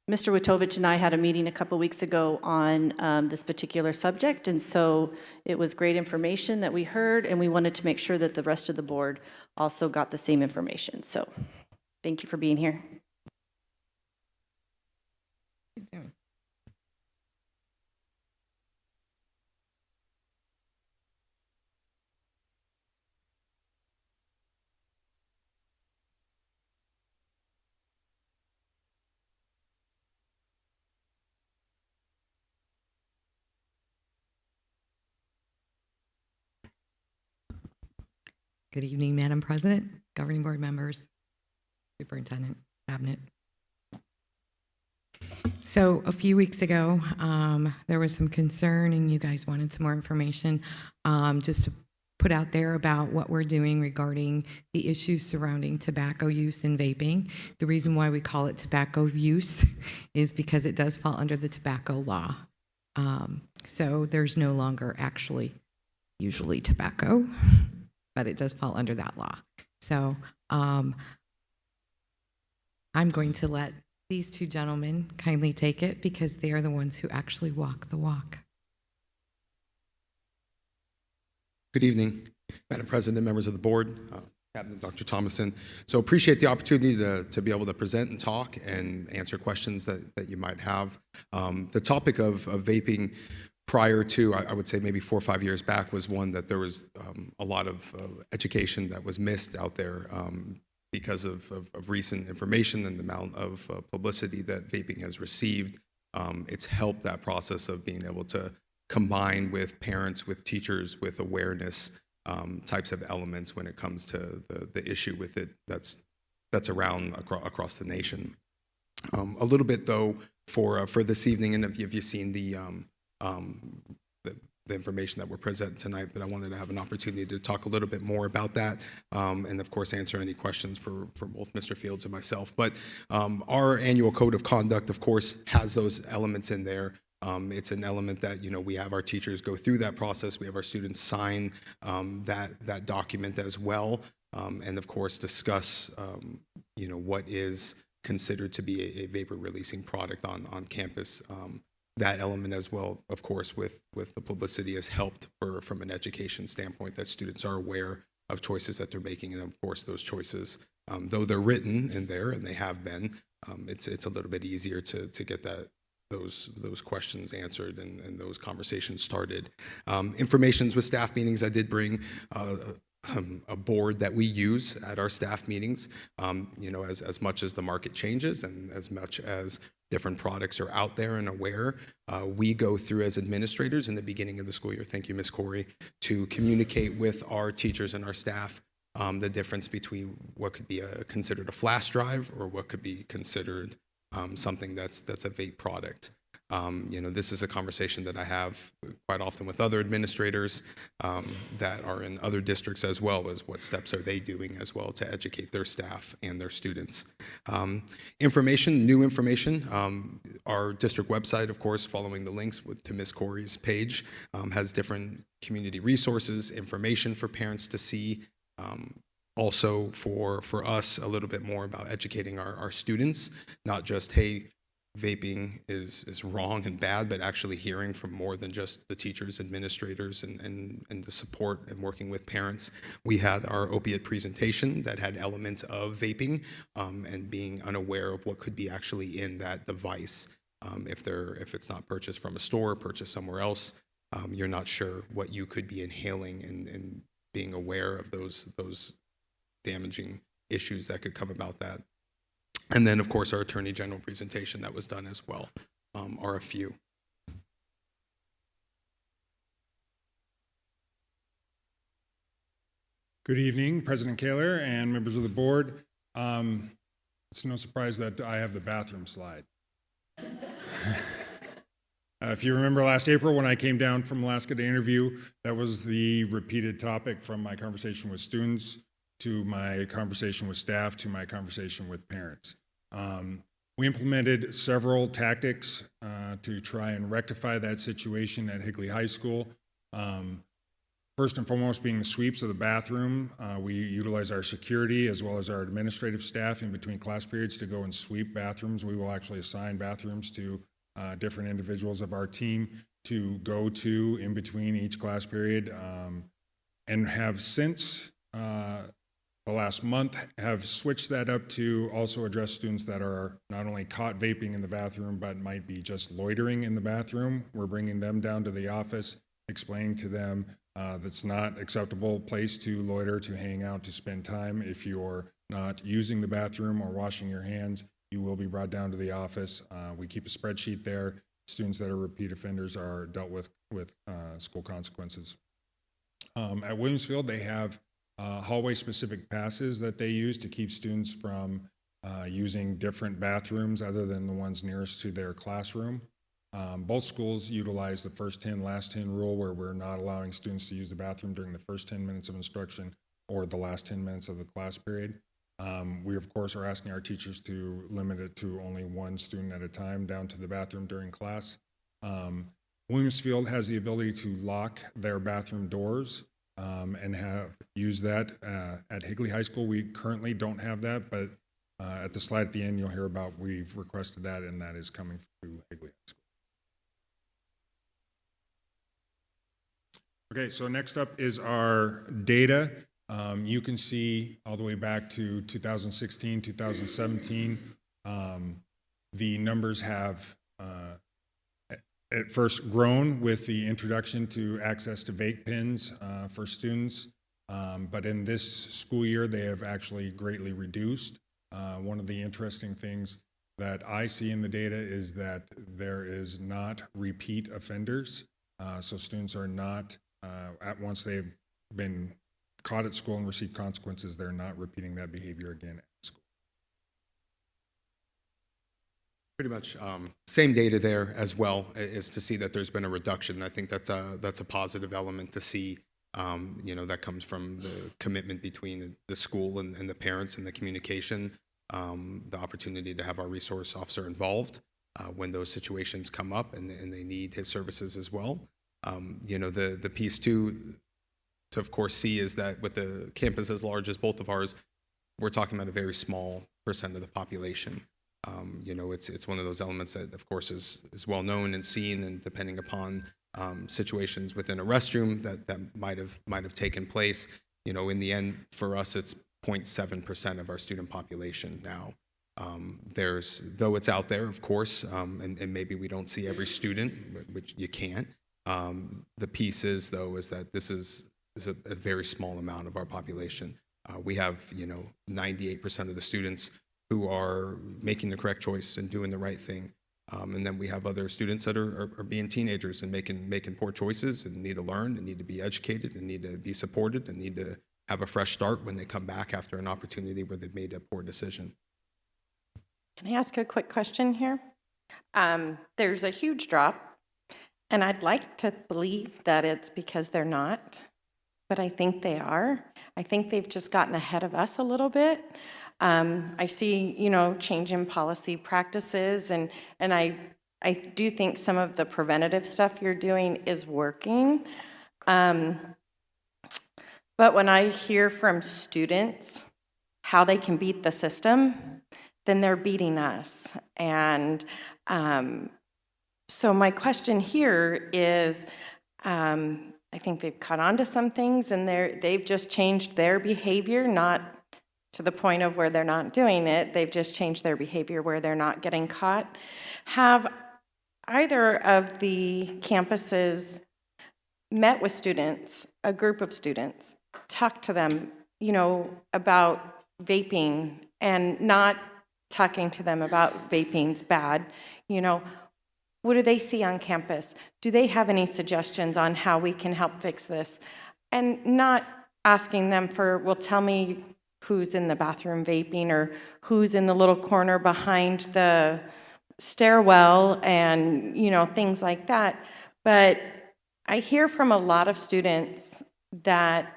Witovich and I had a meeting a couple weeks ago on this particular subject, and so it was great information that we heard, and we wanted to make sure that the rest of the board also got the same information. So thank you for being here. Good evening, Madam President, governing board members, superintendent, cabinet. So a few weeks ago, there was some concern and you guys wanted some more information just to put out there about what we're doing regarding the issues surrounding tobacco use and vaping. The reason why we call it tobacco use is because it does fall under the tobacco law. So there's no longer actually usually tobacco, but it does fall under that law. So I'm going to let these two gentlemen kindly take it because they are the ones who actually walk the walk. Good evening, Madam President, members of the board, Cabinet, Dr. Thomason. So appreciate the opportunity to be able to present and talk and answer questions that you might have. The topic of vaping prior to, I would say maybe 4 or 5 years back, was one that there was a lot of education that was missed out there because of recent information and the amount of publicity that vaping has received. It's helped that process of being able to combine with parents, with teachers, with awareness types of elements when it comes to the issue with it that's around across the nation. A little bit though for this evening, and if you've seen the information that we're presenting tonight, but I wanted to have an opportunity to talk a little bit more about that, and of course answer any questions for both Mr. Fields and myself. But our annual code of conduct, of course, has those elements in there. It's an element that, you know, we have our teachers go through that process. We have our students sign that document as well, and of course discuss, you know, what is considered to be a vapor releasing product on campus. That element as well, of course, with the publicity has helped from an education standpoint that students are aware of choices that they're making. And of course, those choices, though they're written in there, and they have been, it's a little bit easier to get those questions answered and those conversations started. Informations with staff meetings, I did bring a board that we use at our staff meetings. As much as the market changes and as much as different products are out there and aware, we go through as administrators in the beginning of the school year, thank you, Ms. Corey, to communicate with our teachers and our staff the difference between what could be considered a flash drive or what could be considered something that's a vape product. This is a conversation that I have quite often with other administrators that are in other districts, as well as what steps are they doing as well to educate their staff and their students. New information, our district website, of course, following the links to Ms. Corey's page, has different community resources, information for parents to see. Also for us, a little bit more about educating our students, not just, hey, vaping is wrong and bad, but actually hearing from more than just the teachers, administrators, and the support and working with parents. We had our opiate presentation that had elements of vaping and being unaware of what could be actually in that device. If it's not purchased from a store, purchased somewhere else, you're not sure what you could be inhaling, and being aware of those damaging issues that could come about that. And then, of course, our Attorney General presentation that was done as well are a few. Good evening, President Kaler and members of the board. It's no surprise that I have the bathroom slide. If you remember last April when I came down from Alaska to interview, that was the repeated topic from my conversation with students to my conversation with staff, to my conversation with parents. We implemented several tactics to try and rectify that situation at Higley High School. First and foremost being the sweeps of the bathroom. We utilize our security as well as our administrative staff in between class periods to go and sweep bathrooms. We will actually assign bathrooms to different individuals of our team to go to in between each class period, and have since the last month have switched that up to also address students that are not only caught vaping in the bathroom, but might be just loitering in the bathroom. We're bringing them down to the office, explaining to them that's not acceptable place to loiter, to hang out, to spend time. If you're not using the bathroom or washing your hands, you will be brought down to the office. We keep a spreadsheet there. Students that are repeat offenders are dealt with school consequences. At Williamsfield, they have hallway-specific passes that they use to keep students from using different bathrooms other than the ones nearest to their classroom. Both schools utilize the first 10, last 10 rule, where we're not allowing students to use the bathroom during the first 10 minutes of instruction or the last 10 minutes of the class period. We, of course, are asking our teachers to limit it to only one student at a time down to the bathroom during class. Williamsfield has the ability to lock their bathroom doors and have used that. At Higley High School, we currently don't have that, but at the slide at the end, you'll hear about we've requested that, and that is coming through Higley High School. Okay, so next up is our data. You can see all the way back to 2016, 2017, the numbers have at first grown with the introduction to access to vape pens for students, but in this school year, they have actually greatly reduced. One of the interesting things that I see in the data is that there is not repeat offenders. So students are not, once they've been caught at school and received consequences, they're not repeating that behavior again at school. Pretty much same data there as well, is to see that there's been a reduction. I think that's a positive element to see. That comes from the commitment between the school and the parents and the communication, the opportunity to have our resource officer involved when those situations come up and they need his services as well. The piece too, to of course see, is that with the campus as large as both of ours, we're talking about a very small percent of the population. It's one of those elements that of course is well known and seen, and depending upon situations within a restroom that might have taken place, In the end, for us, it's 0.7% of our student population now. Though it's out there, of course, and maybe we don't see every student, which you can't. The piece is, though, is that this is a very small amount of our population. We have, 98% of the students who are making the correct choice and doing the right thing. And then we have other students that are being teenagers and making poor choices and need to learn and need to be educated and need to be supported and need to have a fresh start when they come back after an opportunity where they've made a poor decision. Can I ask a quick question here? There's a huge drop, and I'd like to believe that it's because they're not, but I think they are. I think they've just gotten ahead of us a little bit. I see, change in policy practices, and I do think some of the preventative stuff you're doing is working. But when I hear from students how they can beat the system, then they're beating us. And so my question here is, I think they've caught on to some things, and they've just changed their behavior, not to the point of where they're not doing it. They've just changed their behavior where they're not getting caught. Have either of the campuses met with students, a group of students, talked to them, about vaping, and not talking to them about vaping's bad? What do they see on campus? Do they have any suggestions on how we can help fix this? And not asking them for, well, tell me who's in the bathroom vaping, or who's in the little corner behind the stairwell, and things like that. But I hear from a lot of students that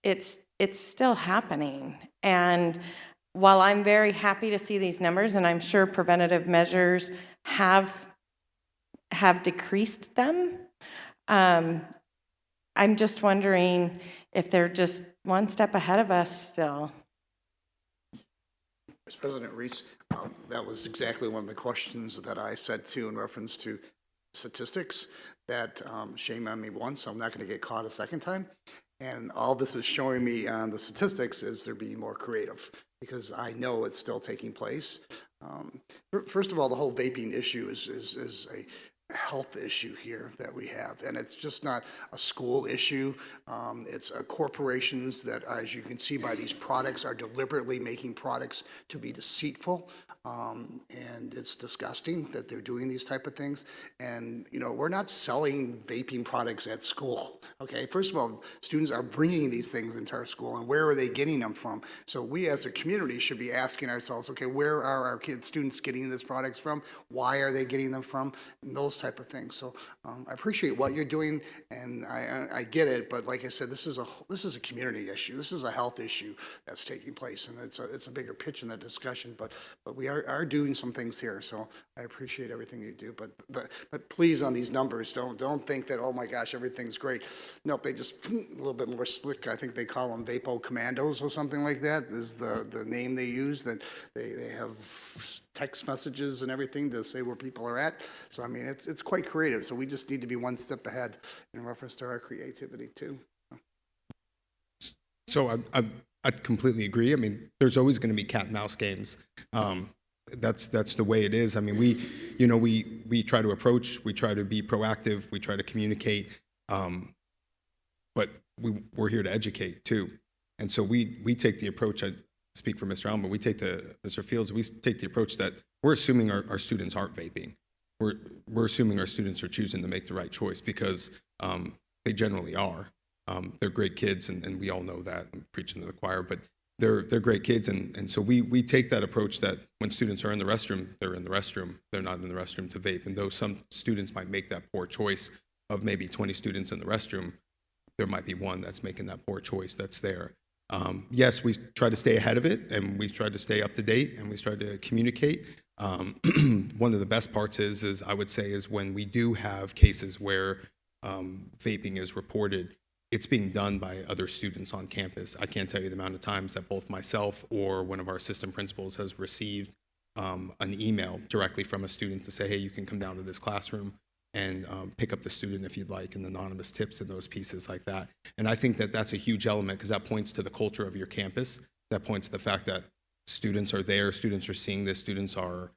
it's still happening. And while I'm very happy to see these numbers, and I'm sure preventative measures have decreased them, I'm just wondering if they're just one step ahead of us still. Vice President Reese, that was exactly one of the questions that I said too in reference to statistics, that shame on me once, so I'm not going to get caught a second time. And all this is showing me on the statistics is they're being more creative, because I know it's still taking place. First of all, the whole vaping issue is a health issue here that we have, and it's just not a school issue. It's corporations that, as you can see by these products, are deliberately making products to be deceitful, and it's disgusting that they're doing these type of things. And we're not selling vaping products at school. Okay, first of all, students are bringing these things into our school, and where are they getting them from? So we as a community should be asking ourselves, okay, where are our students getting these products from? Why are they getting them from? And those type of things. So I appreciate what you're doing, and I get it. But like I said, this is a community issue. This is a health issue that's taking place, and it's a bigger pitch in the discussion. But we are doing some things here. So I appreciate everything you do. But please, on these numbers, don't think that, oh my gosh, everything's great. Nope, they just a little bit more slick. I think they call them Vapo Commandos or something like that is the name they use. That they have text messages and everything to say where people are at. So I mean, it's quite creative. So we just need to be one step ahead in reference to our creativity too. So I completely agree. I mean, there's always going to be cat and mouse games. That's the way it is. I mean, we try to approach, we try to be proactive, we try to communicate, but we're here to educate too. And so we take the approach. I speak for Mr. Allen, but Mr. Fields, we take the approach that we're assuming our students aren't vaping. We're assuming our students are choosing to make the right choice, because they generally are. They're great kids, and we all know that. I'm preaching to the choir, but they're great kids, and so we take that approach that when students are in the restroom, they're in the restroom. They're not in the restroom to vape. And though some students might make that poor choice of maybe 20 students in the restroom, there might be one that's making that poor choice that's there. Yes, we try to stay ahead of it, and we try to stay up to date, and we try to communicate. One of the best parts is I would say is when we do have cases where vaping is reported, it's being done by other students on campus. I can't tell you the amount of times that both myself or one of our assistant principals has received an email directly from a student to say, hey, you can come down to this classroom. and pick up the student if you'd like, and anonymous tips and those pieces like that. And I think that that's a huge element because that points to the culture of your campus. That points to the fact that students are there, students are seeing this, students are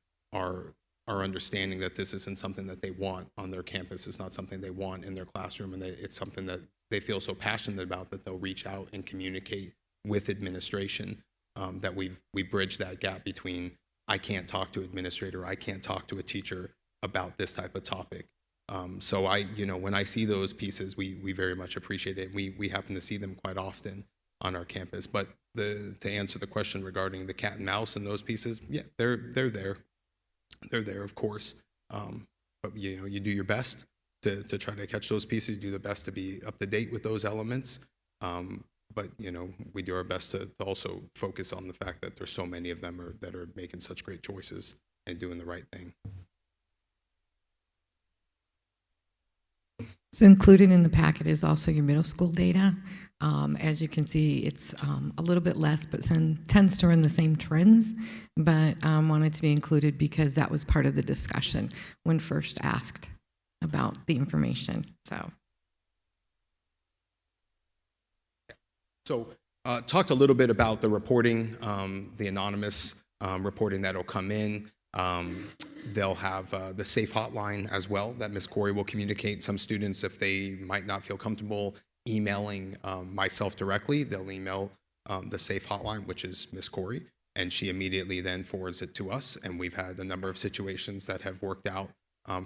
understanding that this isn't something that they want on their campus. It's not something they want in their classroom, and it's something that they feel so passionate about that they'll reach out and communicate with administration. That we bridge that gap between I can't talk to an administrator, I can't talk to a teacher about this type of topic. So when I see those pieces, we very much appreciate it. We happen to see them quite often on our campus. But to answer the question regarding the cat and mouse and those pieces, yeah, they're there. They're there, of course. But you do your best to try to catch those pieces. You do the best to be up to date with those elements. But we do our best to also focus on the fact that there's so many of them that are making such great choices and doing the right thing. So included in the packet is also your middle school data. As you can see, it's a little bit less, but tends to run the same trends, but wanted to be included because that was part of the discussion when first asked about the information. So talked a little bit about the reporting, the anonymous reporting that'll come in. They'll have the SAFE hotline as well that Ms. Corey will communicate. Some students, if they might not feel comfortable emailing myself directly, they'll email the SAFE hotline, which is Ms. Corey, and she immediately then forwards it to us. And we've had a number of situations that have worked out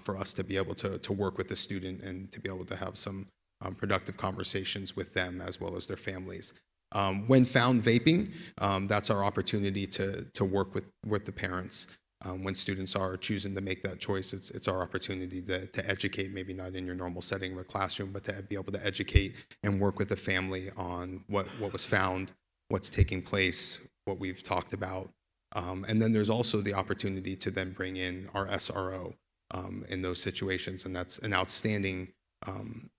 for us to be able to work with the student and to be able to have some productive conversations with them as well as their families. When found vaping, that's our opportunity to work with the parents. When students are choosing to make that choice, it's our opportunity to educate, maybe not in your normal setting of a classroom, but to be able to educate and work with the family on what was found, what's taking place, what we've talked about. And then there's also the opportunity to then bring in our SRO in those situations, and that's an outstanding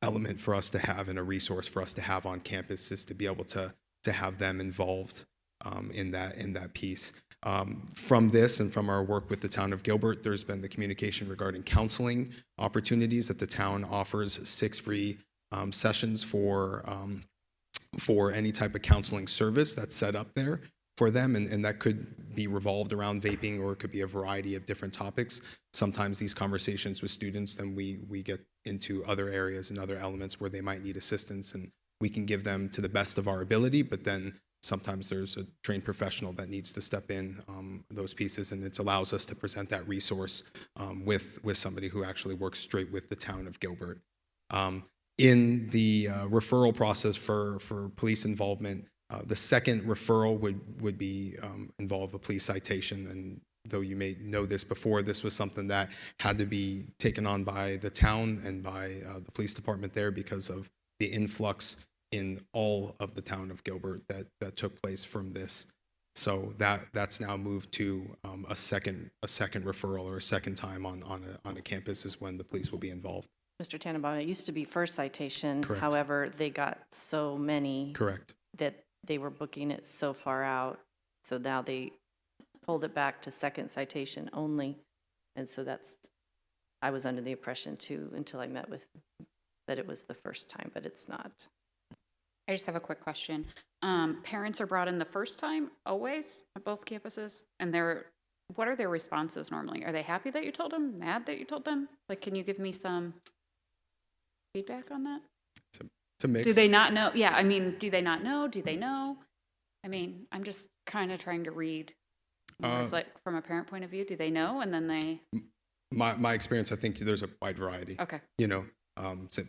element for us to have and a resource for us to have on campus, is to be able to have them involved in that piece. From this and from our work with the town of Gilbert, there's been the communication regarding counseling opportunities that the town offers 6 free sessions for any type of counseling service that's set up there for them, and that could be revolved around vaping, or it could be a variety of different topics. Sometimes these conversations with students, then we get into other areas and other elements where they might need assistance, and we can give them to the best of our ability, but then sometimes there's a trained professional that needs to step in those pieces, and it allows us to present that resource with somebody who actually works straight with the town of Gilbert. In the referral process for police involvement, the second referral would be involve a police citation, and though you may know this before, this was something that had to be taken on by the town and by the police department there because of the influx in all of the town of Gilbert that took place from this. So that's now moved to a second referral, or a second time on a campus is when the police will be involved. Mr. Tannenbaum, it used to be first citation. Correct. However, they got so many Correct. that they were booking it so far out. So now they pulled it back to second citation only. And so I was under the impression too, until I met with, that it was the first time, but it's not. I just have a quick question. Parents are brought in the first time, always, at both campuses, and what are their responses normally? Are they happy that you told them? Mad that you told them? Like, can you give me some feedback on that? It's a mix. Do they not know? Yeah, I mean, do they not know? Do they know? I mean, I'm just kind of trying to read. It's like from a parent point of view, do they know? And then they. My experience, I think there's a wide variety. Okay.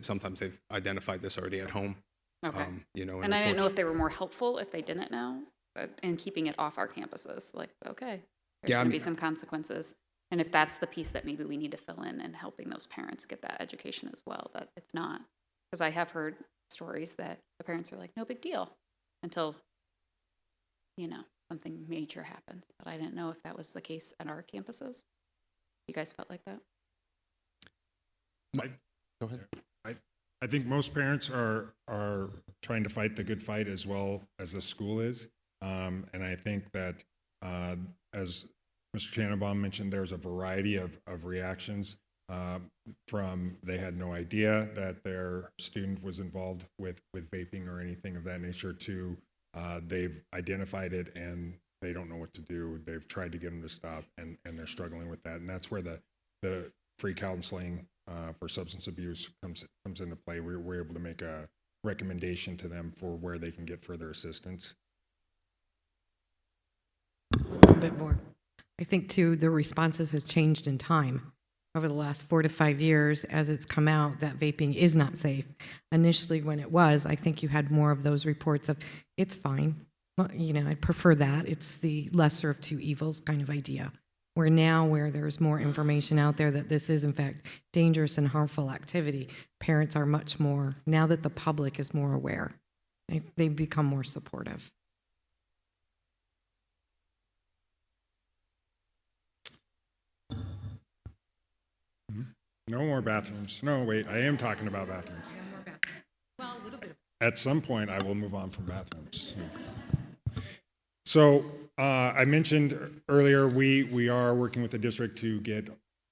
Sometimes they've identified this already at home. Okay. And I didn't know if they were more helpful if they didn't know, and keeping it off our campuses. Like, okay, there's going to be some consequences. And if that's the piece that maybe we need to fill in and helping those parents get that education as well, that it's not. Because I have heard stories that the parents are like, no big deal, until, something major happens. But I didn't know if that was the case at our campuses. You guys felt like that? Go ahead. I think most parents are trying to fight the good fight as well as the school is. And I think that, as Mr. Tannenbaum mentioned, there's a variety of reactions. from they had no idea that their student was involved with vaping or anything of that nature to they've identified it and they don't know what to do. They've tried to get them to stop and they're struggling with that. And that's where the free counseling for substance abuse comes into play. We're able to make a recommendation to them for where they can get further assistance. A little bit more. I think too, the responses has changed in time. Over the last 4 to 5 years, as it's come out that vaping is not safe. Initially, when it was, I think you had more of those reports of, it's fine. Well, you know, I'd prefer that. It's the lesser of two evils kind of idea. Where now, where there's more information out there that this is, in fact, dangerous and harmful activity, parents are much more, now that the public is more aware, they've become more supportive. No more bathrooms. No, wait, I am talking about bathrooms. Well, a little bit. At some point, I will move on from bathrooms. So I mentioned earlier, we are working with the district to get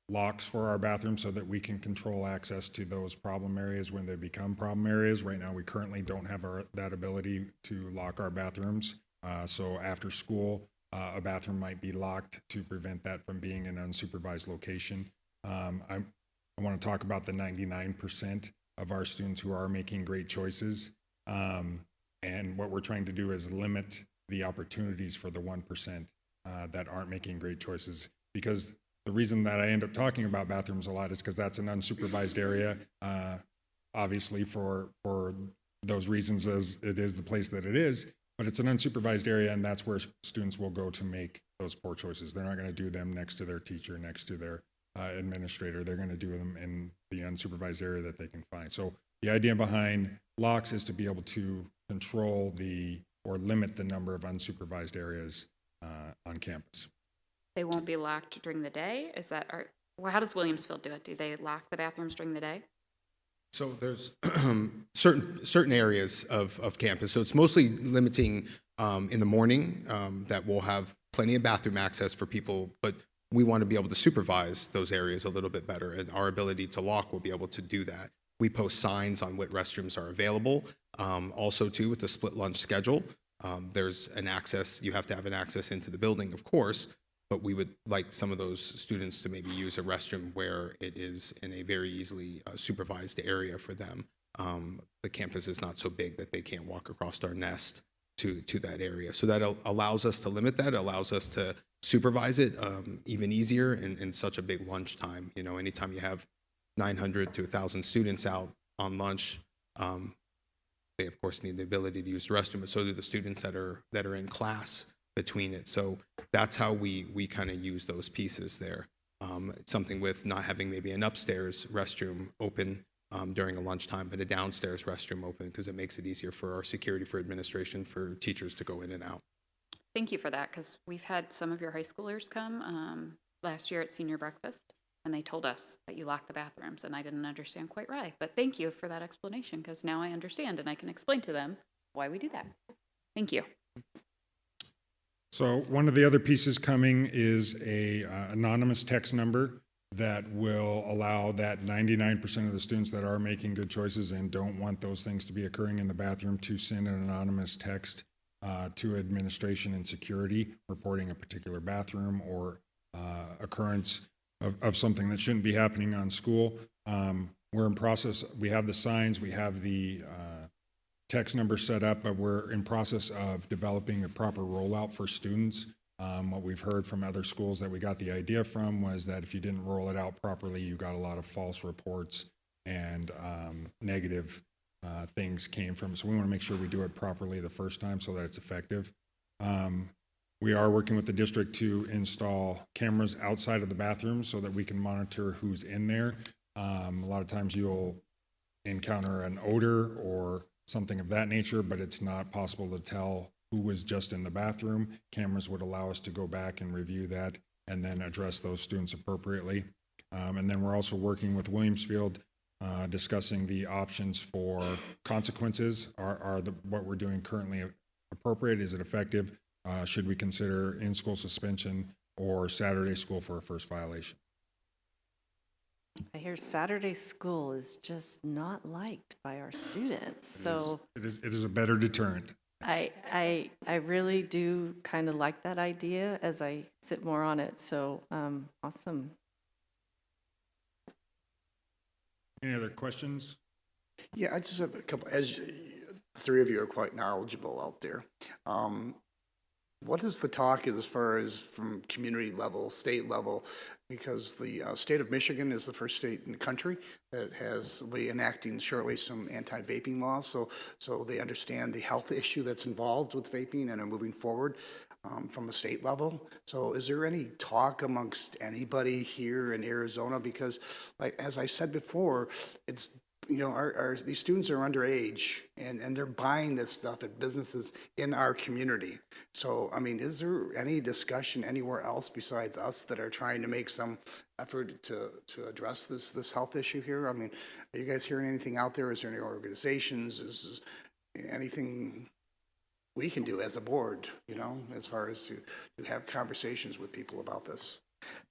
locks for our bathrooms so that we can control access to those problem areas when they become problem areas. Right now, we currently don't have that ability to lock our bathrooms. So after school, a bathroom might be locked to prevent that from being an unsupervised location. I want to talk about the 99% of our students who are making great choices. And what we're trying to do is limit the opportunities for the 1% that aren't making great choices. Because the reason that I end up talking about bathrooms a lot is because that's an unsupervised area, obviously for those reasons as it is the place that it is, but it's an unsupervised area and that's where students will go to make those poor choices. They're not going to do them next to their teacher, next to their administrator. They're going to do them in the unsupervised area that they can find. So the idea behind locks is to be able to control or limit the number of unsupervised areas on campus. They won't be locked during the day? Is that, well, how does Williamsfield do it? Do they lock the bathrooms during the day? So there's certain areas of campus. So it's mostly limiting in the morning that we'll have plenty of bathroom access for people, but we want to be able to supervise those areas a little bit better, and our ability to lock will be able to do that. We post signs on what restrooms are available. Also, too, with the split lunch schedule, there's an access, you have to have an access into the building, of course, but we would like some of those students to maybe use a restroom where it is in a very easily supervised area for them. The campus is not so big that they can't walk across our nest to that area. So that allows us to limit that, allows us to supervise it even easier in such a big lunch time. You know, anytime you have 900 to 1,000 students out on lunch, they of course need the ability to use the restroom, but so do the students that are in class between it. So that's how we kind of use those pieces there. Something with not having maybe an upstairs restroom open during a lunchtime, but a downstairs restroom open because it makes it easier for our security, for administration, for teachers to go in and out. Thank you for that, because we've had some of your high schoolers come last year at senior breakfast, and they told us that you lock the bathrooms, and I didn't understand quite right. But thank you for that explanation, because now I understand, and I can explain to them why we do that. Thank you. So one of the other pieces coming is a anonymous text number that will allow that 99% of the students that are making good choices and don't want those things to be occurring in the bathroom to send an anonymous text to administration and security reporting a particular bathroom or occurrence of something that shouldn't be happening on school. We're in process, we have the signs, we have the text number set up, but we're in process of developing a proper rollout for students. What we've heard from other schools that we got the idea from was that if you didn't roll it out properly, you got a lot of false reports and negative things came from. So we want to make sure we do it properly the first time so that it's effective. We are working with the district to install cameras outside of the bathroom so that we can monitor who's in there. A lot of times you'll encounter an odor or something of that nature, but it's not possible to tell who was just in the bathroom. Cameras would allow us to go back and review that and then address those students appropriately. And then we're also working with Williamsfield, discussing the options for consequences. Are what we're doing currently appropriate? Is it effective? Should we consider in-school suspension or Saturday school for a first violation? I hear Saturday school is just not liked by our students, so It is a better deterrent. I really do kind of like that idea as I sit more on it, so awesome. Any other questions? Yeah, I just have a couple, as the three of you are quite knowledgeable out there. What is the talk as far as from community level, state level? Because the state of Michigan is the first state in the country that will be enacting shortly some anti-vaping laws, so they understand the health issue that's involved with vaping and are moving forward from a state level. So is there any talk amongst anybody here in Arizona? Because like, as I said before, it's, you know, these students are underage and they're buying this stuff at businesses in our community. So, I mean, is there any discussion anywhere else besides us that are trying to make some effort to address this health issue here? I mean, are you guys hearing anything out there? Is there any organizations? Is anything we can do as a board, you know, as far as to have conversations with people about this?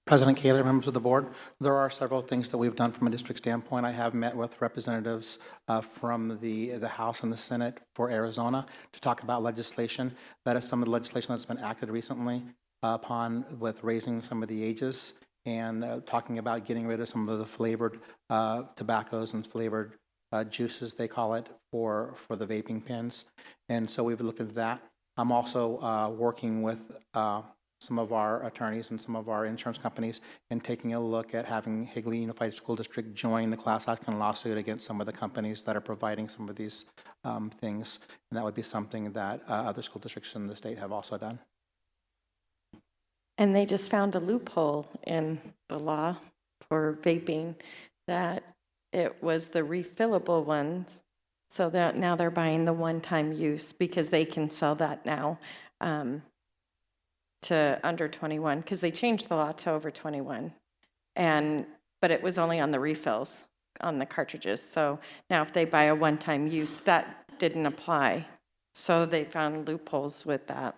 President Kaler, members of the board, there are several things that we've done from a district standpoint. I have met with representatives from the House and the Senate for Arizona to talk about legislation. That is some of the legislation that's been acted recently upon with raising some of the ages and talking about getting rid of some of the flavored tobaccos and flavored juices, they call it, for the vaping pens. And so we've looked at that. I'm also working with some of our attorneys and some of our insurance companies and taking a look at having Higley Unified School District join the class action lawsuit against some of the companies that are providing some of these things. And that would be something that other school districts in the state have also done. And they just found a loophole in the law for vaping that it was the refillable ones. So that now they're buying the one-time use because they can sell that now to under 21 because they changed the law to over 21. But it was only on the refills on the cartridges. So now if they buy a one-time use, that didn't apply. So they found loopholes with that.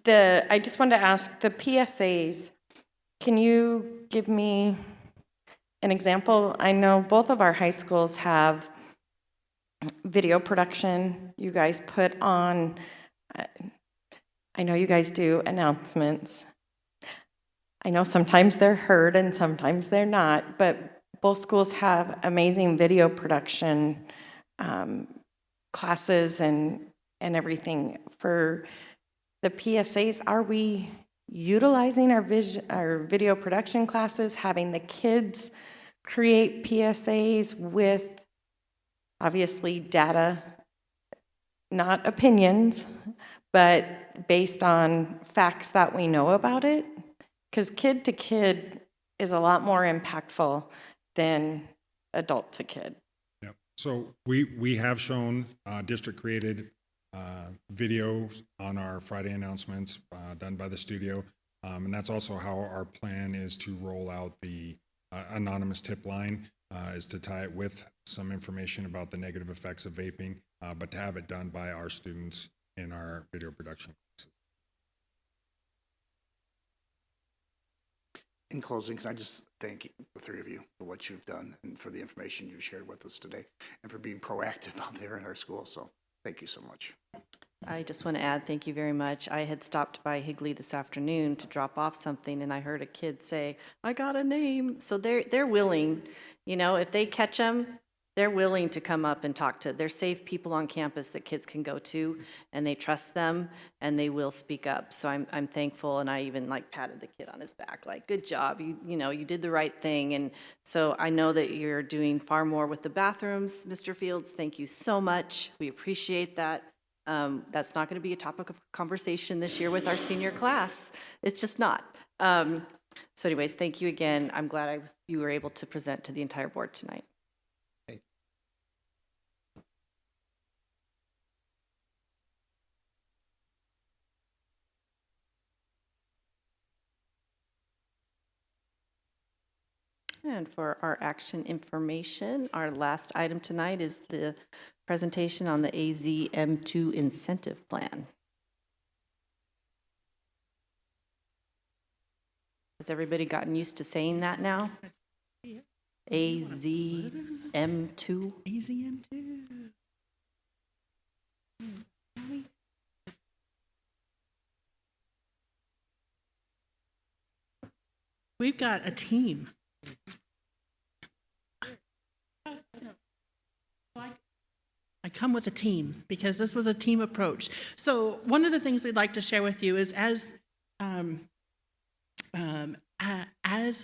I just wanted to ask, the PSAs, can you give me an example? I know both of our high schools have video production. You guys put on, I know you guys do announcements. I know sometimes they're heard and sometimes they're not, but both schools have amazing video production classes and everything. For the PSAs, are we utilizing our video production classes, having the kids create PSAs with obviously data, not opinions, but based on facts that we know about it? Because kid to kid is a lot more impactful than adult to kid. Yep. So we have shown district created videos on our Friday announcements done by the studio. And that's also how our plan is to roll out the anonymous tip line, is to tie it with some information about the negative effects of vaping, but to have it done by our students in our video production classes. In closing, can I just thank the three of you for what you've done and for the information you shared with us today and for being proactive out there in our school. So thank you so much. I just want to add, thank you very much. I had stopped by Higley this afternoon to drop off something, and I heard a kid say, "I got a name." So they're willing, you know, if they catch them, they're willing to come up and talk to. They're safe people on campus that kids can go to, and they trust them, and they will speak up. So I'm thankful, and I even like patted the kid on his back, like, "Good job, you know, you did the right thing." And so I know that you're doing far more with the bathrooms, Mr. Fields. Thank you so much. We appreciate that. That's not going to be a topic of conversation this year with our senior class. It's just not. So anyways, thank you again. I'm glad you were able to present to the entire board tonight. Thank you. And for our action information, our last item tonight is the presentation on the AZM2 incentive plan. Has everybody gotten used to saying that now? AZM2. AZM2. We've got a team. I come with a team because this was a team approach. So one of the things we'd like to share with you is as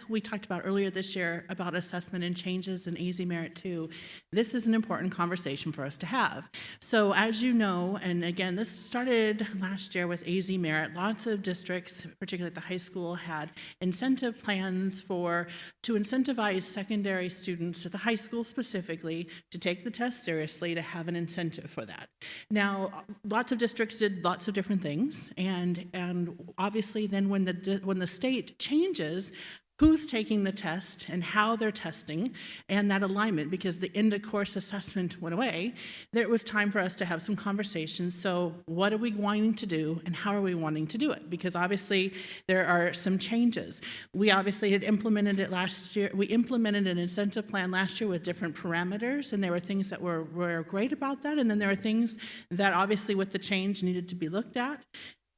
we talked about earlier this year about assessment and changes in AZ Merit 2, this is an important conversation for us to have. So as you know, and again, this started last year with AZ Merit, lots of districts, particularly at the high school, had incentive plans to incentivize secondary students at the high school specifically to take the test seriously, to have an incentive for that. Now, lots of districts did lots of different things, and obviously then when the state changes who's taking the test and how they're testing and that alignment, because the end of course assessment went away, there was time for us to have some conversations. So what are we wanting to do and how are we wanting to do it? Because obviously there are some changes. We obviously had implemented it last year. We implemented an incentive plan last year with different parameters, and there were things that were great about that, and then there are things that obviously with the change needed to be looked at.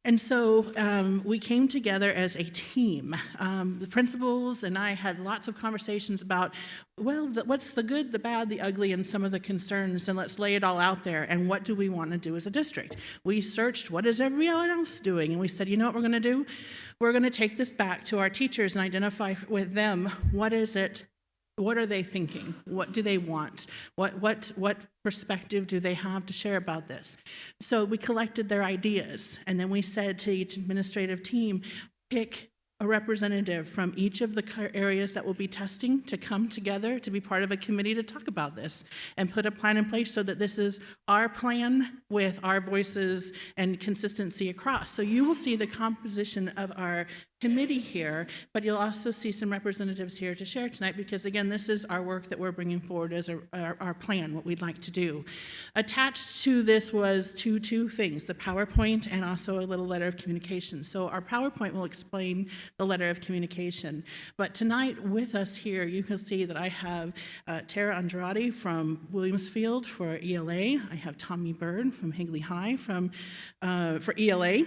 And so we came together as a team. The principals and I had lots of conversations about, well, what's the good, the bad, the ugly, and some of the concerns, and let's lay it all out there, and what do we want to do as a district? We searched, what is everyone else doing? And we said, you know what we're going to do? We're going to take this back to our teachers and identify with them, what is it? What are they thinking? What do they want? What perspective do they have to share about this? So we collected their ideas, and then we said to each administrative team, pick a representative from each of the areas that will be testing to come together to be part of a committee to talk about this and put a plan in place so that this is our plan with our voices and consistency across. So you will see the composition of our committee here, but you'll also see some representatives here to share tonight because, again, this is our work that we're bringing forward as our plan, what we'd like to do. Attached to this was two things, the PowerPoint and also a little letter of communication. So our PowerPoint will explain the letter of communication. But tonight with us here, you can see that I have Tara Andrade from Williamsfield for ELA. I have Tommy Bird from Higley High for ELA.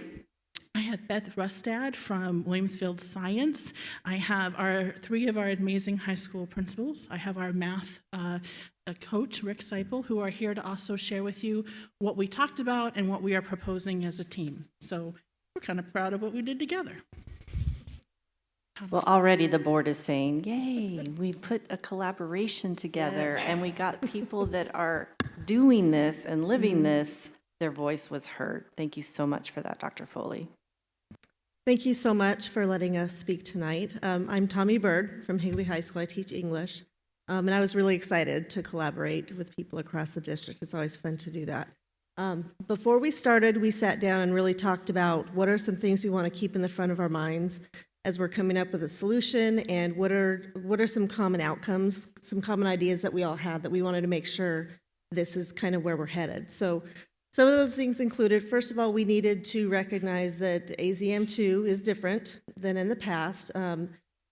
I have Beth Rustad from Williamsfield Science. I have three of our amazing high school principals. I have our math coach, Rick Seipel, who are here to also share with you what we talked about and what we are proposing as a team. So we're kind of proud of what we did together. Well, already the board is saying, yay, we put a collaboration together and we got people that are doing this and living this. Their voice was heard. Thank you so much for that, Dr. Foley. Thank you so much for letting us speak tonight. I'm Tommy Bird from Higley High School. I teach English, and I was really excited to collaborate with people across the district. It's always fun to do that. Before we started, we sat down and really talked about what are some things we want to keep in the front of our minds as we're coming up with a solution, and what are some common outcomes, some common ideas that we all had that we wanted to make sure this is kind of where we're headed. So some of those things included, first of all, we needed to recognize that AZM2 is different than in the past.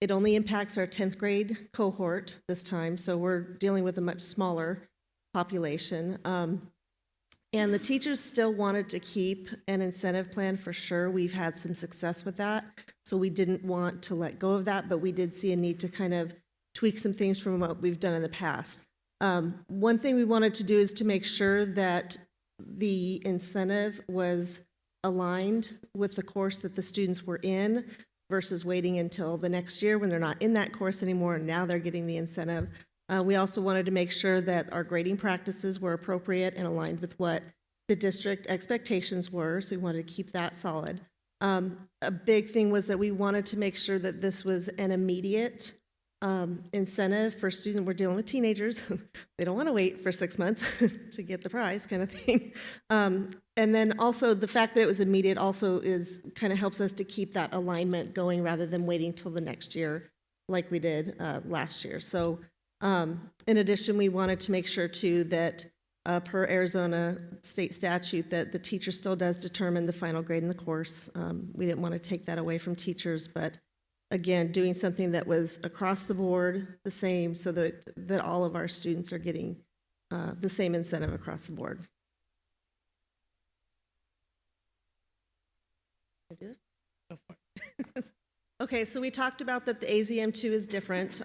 It only impacts our 10th grade cohort this time, so we're dealing with a much smaller population. And the teachers still wanted to keep an incentive plan for sure. We've had some success with that, so we didn't want to let go of that, but we did see a need to kind of tweak some things from what we've done in the past. One thing we wanted to do is to make sure that the incentive was aligned with the course that the students were in versus waiting until the next year when they're not in that course anymore and now they're getting the incentive. We also wanted to make sure that our grading practices were appropriate and aligned with what the district expectations were, so we wanted to keep that solid. A big thing was that we wanted to make sure that this was an immediate incentive for students. We're dealing with teenagers. They don't want to wait for 6 months to get the prize kind of thing. And then also the fact that it was immediate also kind of helps us to keep that alignment going rather than waiting till the next year like we did last year. So in addition, we wanted to make sure too that per Arizona state statute that the teacher still does determine the final grade in the course. We didn't want to take that away from teachers, but again, doing something that was across the board the same so that all of our students are getting the same incentive across the board. Okay, so we talked about that the AZM2 is different.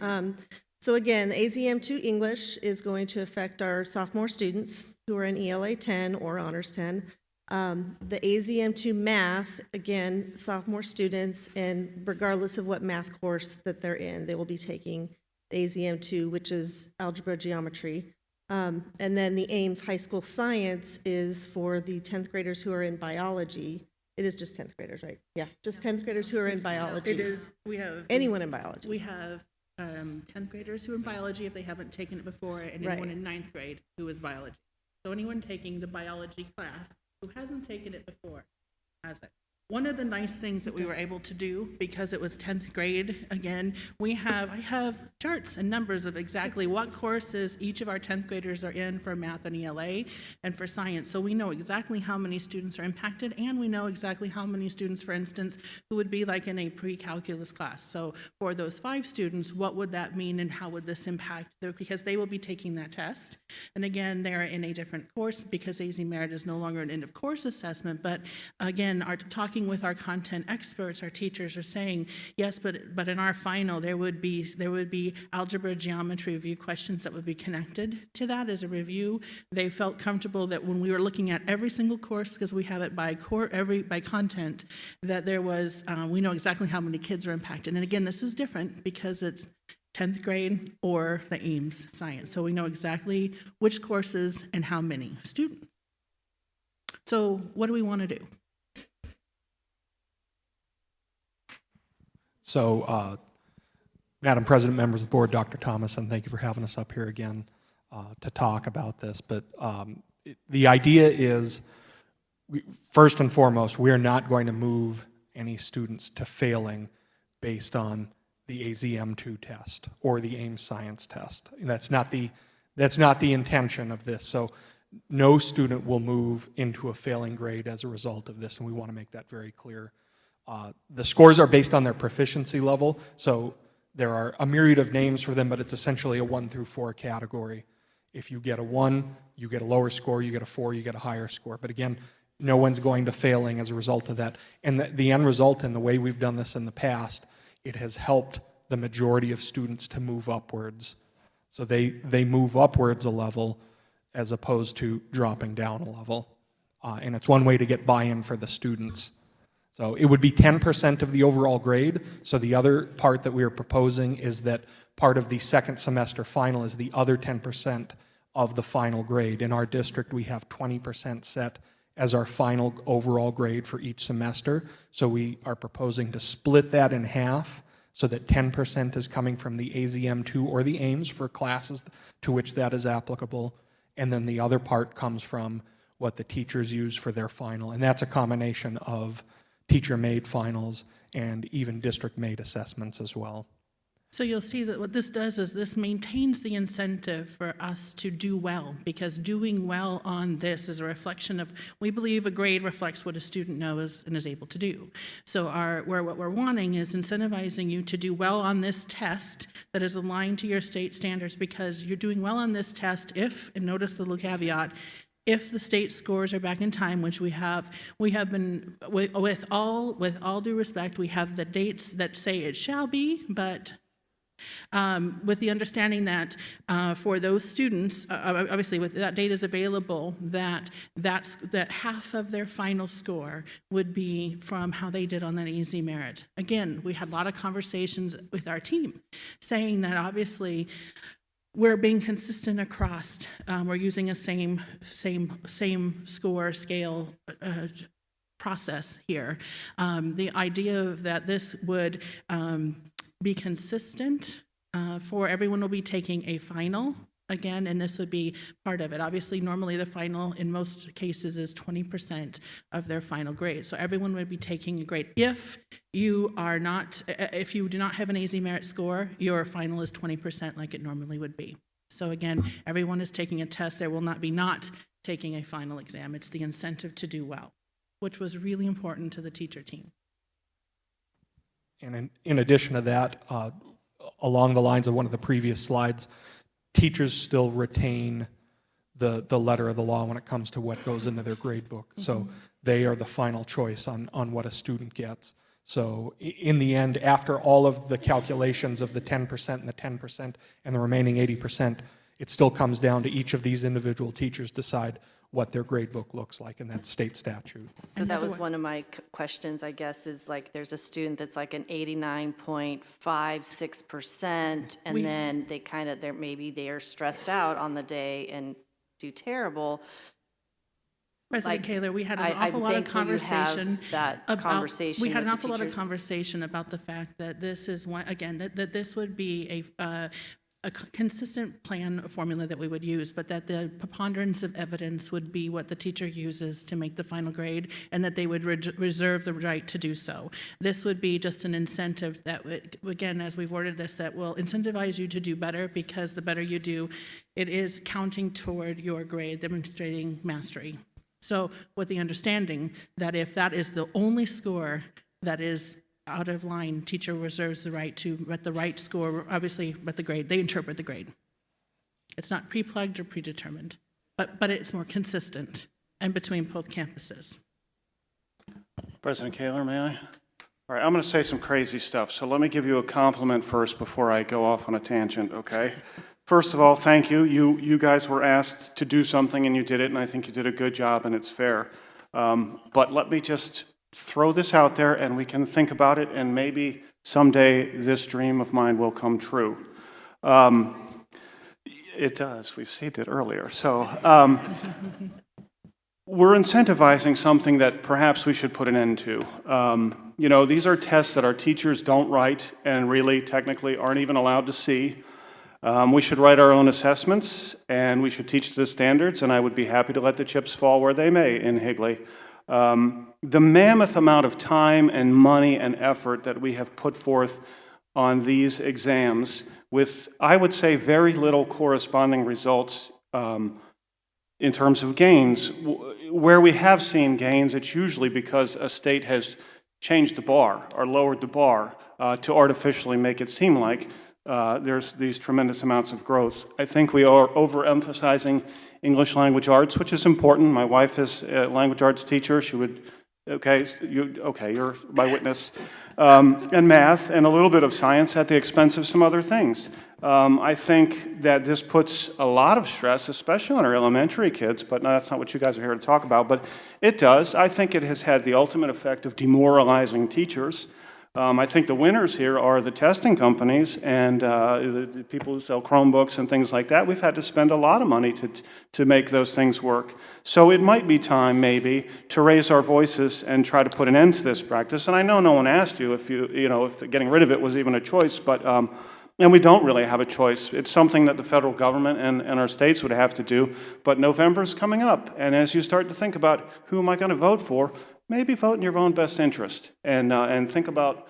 So again, the AZM2 English is going to affect our sophomore students who are in ELA 10 or Honors 10. The AZM2 Math, again, sophomore students, and regardless of what math course that they're in, they will be taking the AZM2, which is algebra, geometry. And then the Ames High School Science is for the 10th graders who are in biology. It is just 10th graders, right? Yeah, just 10th graders who are in biology. It is. We have anyone in biology. We have 10th graders who are in biology if they haven't taken it before, and anyone in 9th grade who is biology. So anyone taking the biology class who hasn't taken it before has it. One of the nice things that we were able to do, because it was 10th grade, again, I have charts and numbers of exactly what courses each of our 10th graders are in for math and ELA and for science. So we know exactly how many students are impacted, and we know exactly how many students, for instance, who would be like in a pre-calculus class. So for those 5 students, what would that mean and how would this impact them? Because they will be taking that test. And again, they're in a different course because AZ Merit is no longer an end of course assessment. But again, talking with our content experts, our teachers are saying, yes, but in our final, there would be algebra, geometry review questions that would be connected to that as a review. They felt comfortable that when we were looking at every single course, because we have it by by content, that there was, we know exactly how many kids are impacted. And again, this is different because it's 10th grade or the Ames Science. So we know exactly which courses and how many students. So what do we want to do? So, Madam President, members of the board, Dr. Thomason, thank you for having us up here again to talk about this. But the idea is, first and foremost, we're not going to move any students to failing based on the AZM2 test or the Ames Science test. That's not the intention of this. So no student will move into a failing grade as a result of this, and we want to make that very clear. The scores are based on their proficiency level, so there are a myriad of names for them, but it's essentially a 1 through 4 category. If you get a 1, you get a lower score, you get a 4, you get a higher score. But again, no one's going to failing as a result of that. And the end result, and the way we've done this in the past, it has helped the majority of students to move upwards. So they move upwards a level as opposed to dropping down a level. And it's one way to get buy-in for the students. So it would be 10% of the overall grade. So the other part that we are proposing is that part of the second semester final is the other 10% of the final grade. In our district, we have 20% set as our final overall grade for each semester. So we are proposing to split that in half so that 10% is coming from the AZM2 or the Ames for classes to which that is applicable. And then the other part comes from what the teachers use for their final. And that's a combination of teacher-made finals and even district-made assessments as well. So you'll see that what this does is this maintains the incentive for us to do well, because doing well on this is a reflection of, we believe a grade reflects what a student knows and is able to do. So what we're wanting is incentivizing you to do well on this test that is aligned to your state standards, because you're doing well on this test if, and notice the little caveat, if the state scores are back in time, which we have been, with all due respect, we have the dates that say it shall be, but with the understanding that for those students, obviously with that date is available, that half of their final score would be from how they did on that AZ Merit. Again, we had a lot of conversations with our team saying that obviously we're being consistent across. We're using a same score scale process here. The idea that this would be consistent for everyone will be taking a final again, and this would be part of it. Obviously, normally the final in most cases is 20% of their final grade. So everyone would be taking a grade. If you do not have an AZ Merit score, your final is 20% like it normally would be. So again, everyone is taking a test. There will not be not taking a final exam. It's the incentive to do well, which was really important to the teacher team. And in addition to that, along the lines of one of the previous slides, teachers still retain the letter of the law when it comes to what goes into their grade book. So they are the final choice on what a student gets. So in the end, after all of the calculations of the 10% and the 10% and the remaining 80%, it still comes down to each of these individual teachers decide what their grade book looks like, and that's state statute. So that was one of my questions, I guess, is like there's a student that's like an 89.56%, and then they kind of, maybe they are stressed out on the day and do terrible. President Kaler, we had an awful lot of conversation about the fact that this is one, again, that this would be a consistent plan formula that we would use, but that the preponderance of evidence would be what the teacher uses to make the final grade, and that they would reserve the right to do so. This would be just an incentive that would, again, as we've worded this, that will incentivize you to do better, because the better you do, it is counting toward your grade, demonstrating mastery. So with the understanding that if that is the only score that is out of line, teacher reserves the right to, at the right score, obviously, but the grade, they interpret the grade. It's not pre-plugged or predetermined, but it's more consistent and between both campuses. President Kaler, may I? All right, I'm going to say some crazy stuff, so let me give you a compliment first before I go off on a tangent, okay? First of all, thank you. You guys were asked to do something and you did it, and I think you did a good job and it's fair. But let me just throw this out there and we can think about it, and maybe someday this dream of mine will come true. It does. We've seen it earlier. So we're incentivizing something that perhaps we should put an end to. You know, these are tests that our teachers don't write and really technically aren't even allowed to see. We should write our own assessments, and we should teach to the standards, and I would be happy to let the chips fall where they may in Higley. The mammoth amount of time and money and effort that we have put forth on these exams with, I would say, very little corresponding results in terms of gains. Where we have seen gains, it's usually because a state has changed the bar or lowered the bar to artificially make it seem like there's these tremendous amounts of growth. I think we are overemphasizing English language arts, which is important. My wife is a language arts teacher. She would, you're my witness. And math and a little bit of science at the expense of some other things. I think that this puts a lot of stress, especially on our elementary kids, but no, that's not what you guys are here to talk about, but it does. I think it has had the ultimate effect of demoralizing teachers. I think the winners here are the testing companies and the people who sell Chromebooks and things like that. We've had to spend a lot of money to make those things work. So it might be time, maybe, to raise our voices and try to put an end to this practice. And I know no one asked you if if getting rid of it was even a choice, but and we don't really have a choice. It's something that the federal government and our states would have to do. But November's coming up, and as you start to think about who am I going to vote for, maybe vote in your own best interest and think about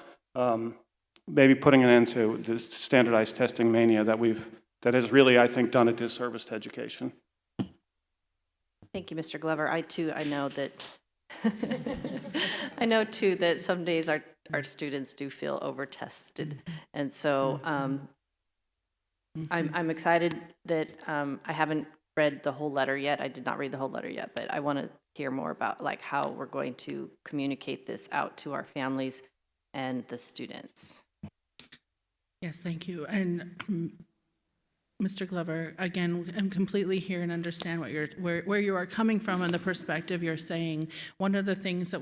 maybe putting an end to this standardized testing mania that has really, I think, done a disservice to education. Thank you, Mr. Glover. I know that I know too that some days our students do feel over-tested, and so I'm excited that I haven't read the whole letter yet. I did not read the whole letter yet, but I want to hear more about like how we're going to communicate this out to our families and the students. Yes, thank you. And Mr. Glover, again, I'm completely here and understand what where you are coming from and the perspective you're saying. One of the things that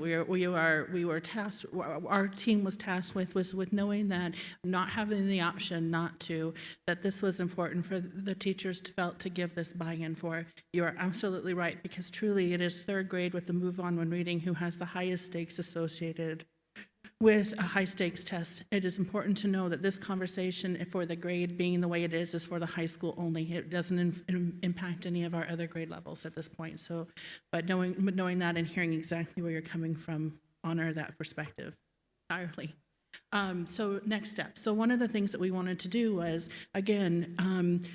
our team was tasked with was with knowing that not having the option not to, that this was important for the teachers felt to give this buy-in for. You are absolutely right, because truly it is third grade with the move on when reading who has the highest stakes associated with a high-stakes test. It is important to know that this conversation for the grade being the way it is for the high school only. It doesn't impact any of our other grade levels at this point. So, but knowing that and hearing exactly where you're coming from, honor that perspective entirely. So next step. So one of the things that we wanted to do was, again,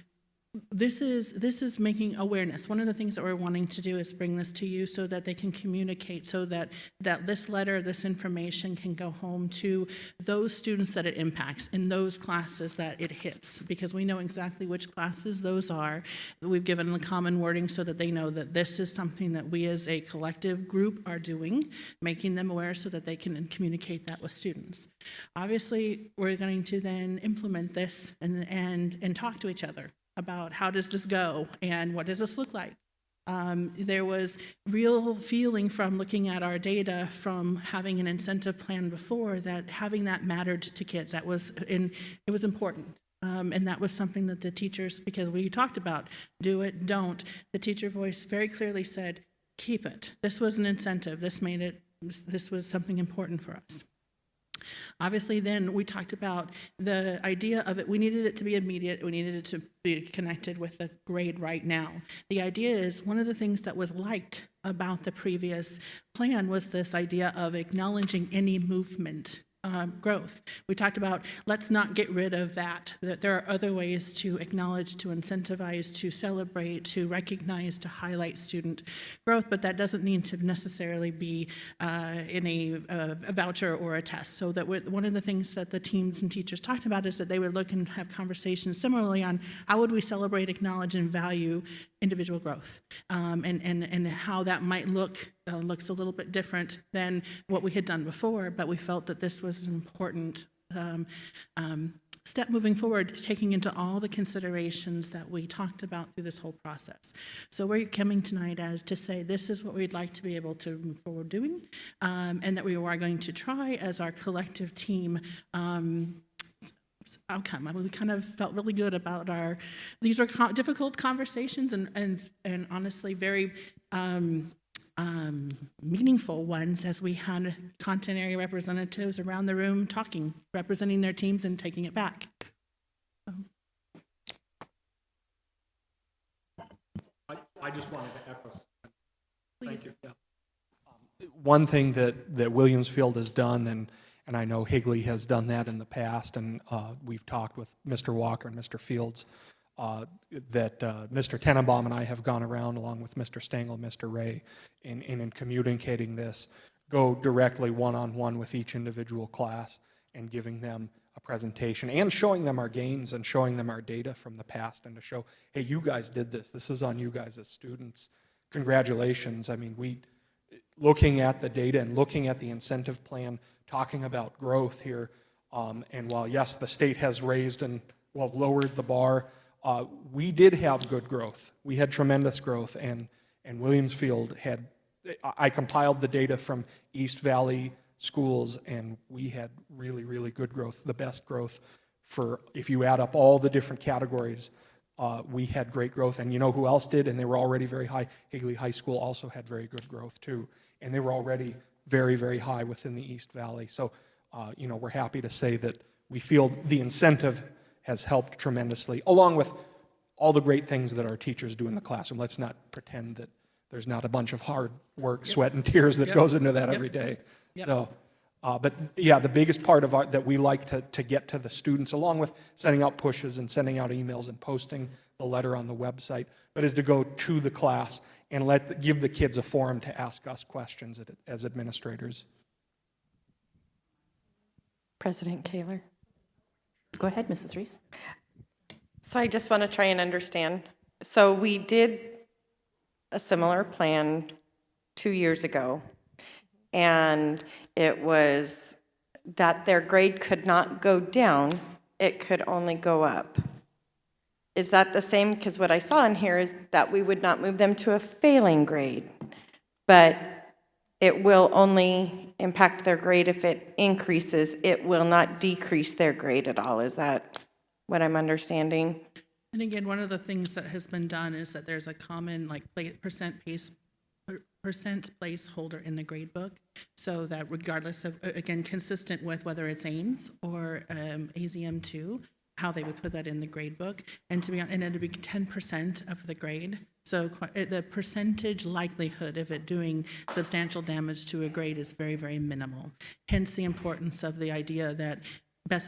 this is making awareness. One of the things that we're wanting to do is bring this to you so that they can communicate, so that this letter, this information can go home to those students that it impacts in those classes that it hits, because we know exactly which classes those are. We've given the common wording so that they know that this is something that we as a collective group are doing, making them aware so that they can communicate that with students. Obviously, we're going to then implement this and talk to each other about how does this go and what does this look like. There was real feeling from looking at our data from having an incentive plan before that having that mattered to kids. It was important. And that was something that the teachers, because we talked about do it, don't, the teacher voice very clearly said, keep it. This was an incentive. This was something important for us. Obviously, then we talked about the idea of it. We needed it to be immediate. We needed it to be connected with the grade right now. The idea is one of the things that was liked about the previous plan was this idea of acknowledging any movement. Growth. We talked about let's not get rid of that there are other ways to acknowledge, to incentivize, to celebrate, to recognize, to highlight student growth, but that doesn't need to necessarily be in a voucher or a test. So that one of the things that the teams and teachers talked about is that they would look and have conversations similarly on how would we celebrate, acknowledge, and value individual growth, and how that might looks a little bit different than what we had done before, but we felt that this was an important step moving forward, taking into all the considerations that we talked about through this whole process. So we're coming tonight as to say this is what we'd like to be able to move forward doing, and that we are going to try as our collective team outcome. I mean, we kind of felt really good about these were difficult conversations and honestly very meaningful ones, as we had content area representatives around the room talking, representing their teams and taking it back. I just wanted to echo. Thank you. Yeah. One thing that Williamsfield has done, and I know Higley has done that in the past, and we've talked with Mr. Walker and Mr. Fields, that Mr. Tenenbaum and I have gone around along with Mr. Stengel and Mr. Ray in communicating this, go directly one-on-one with each individual class and giving them a presentation and showing them our gains and showing them our data from the past, and to show, hey, you guys did this. This is on you guys as students. Congratulations. I mean, looking at the data and looking at the incentive plan, talking about growth here, and while, yes, the state has raised and, well, lowered the bar, we did have good growth. We had tremendous growth, and Williamsfield had, I compiled the data from East Valley schools, and we had really, really good growth, the best growth for, if you add up all the different categories, we had great growth. And you know who else did? And they were already very high. Higley High School also had very good growth too, and they were already very, very high within the East Valley. So, we're happy to say that we feel the incentive has helped tremendously, along with all the great things that our teachers do in the classroom. Let's not pretend that there's not a bunch of hard work, sweat, and tears that goes into that every day. So, but yeah, the biggest part of that we like to get to the students, along with sending out pushes and sending out emails and posting the letter on the website, but is to go to the class and give the kids a forum to ask us questions as administrators. President Kaler. Go ahead, Mrs. Reese. So I just want to try and understand. So we did a similar plan 2 years ago, and it was that their grade could not go down, it could only go up. Is that the same? Because what I saw in here is that we would not move them to a failing grade, but it will only impact their grade if it increases. It will not decrease their grade at all. Is that what I'm understanding? And again, one of the things that has been done is that there's a common percent placeholder in the grade book, so that regardless of, again, consistent with whether it's Ames or AZM2, how they would put that in the grade book, and it'd be 10% of the grade. So the percentage likelihood of it doing substantial damage to a grade is very, very minimal. Hence the importance of the idea that,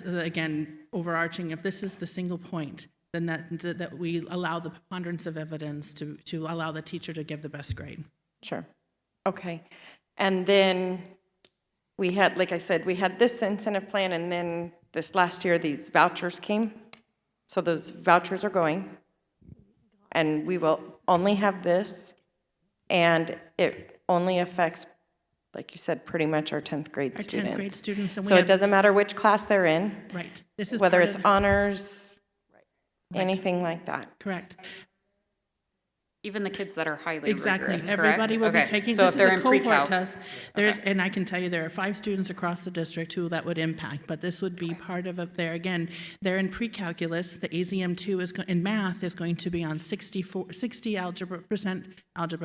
again, overarching, if this is the single point, then that we allow the preponderance of evidence to allow the teacher to give the best grade. Sure. Okay. And then we had, like I said, we had this incentive plan, and then this last year, these vouchers came. So those vouchers are going, and we will only have this, and it only affects, like you said, pretty much our 10th grade Our students. 10th grade students. And So it doesn't matter which class they're in. Right. This is whether part it's of- honors, Right. anything like that. Correct. Even the kids that are highly Exactly. rigorous, Everybody will correct? be taking, So this if is they're a in cohort pre-cal. test. And I can tell you there are 5 students across the district who that would impact, but this would be part of it there. Again, they're in pre-calculus. The AZM2 in math is going to be on 60 algebra,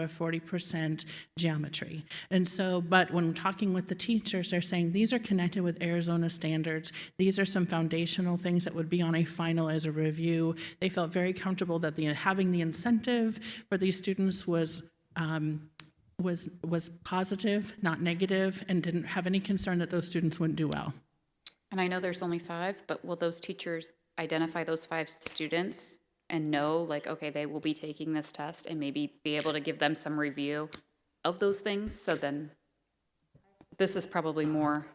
40% geometry. And so, but when talking with the teachers, they're saying these are connected with Arizona standards. These are some foundational things that would be on a final as a review. They felt very comfortable that having the incentive for these students was positive, not negative, and didn't have any concern that those students wouldn't do well. And I know there's only 5, but will those teachers identify those 5 students and know, like, okay, they will be taking this test, and maybe be able to give them some review of those things? So then this is probably more.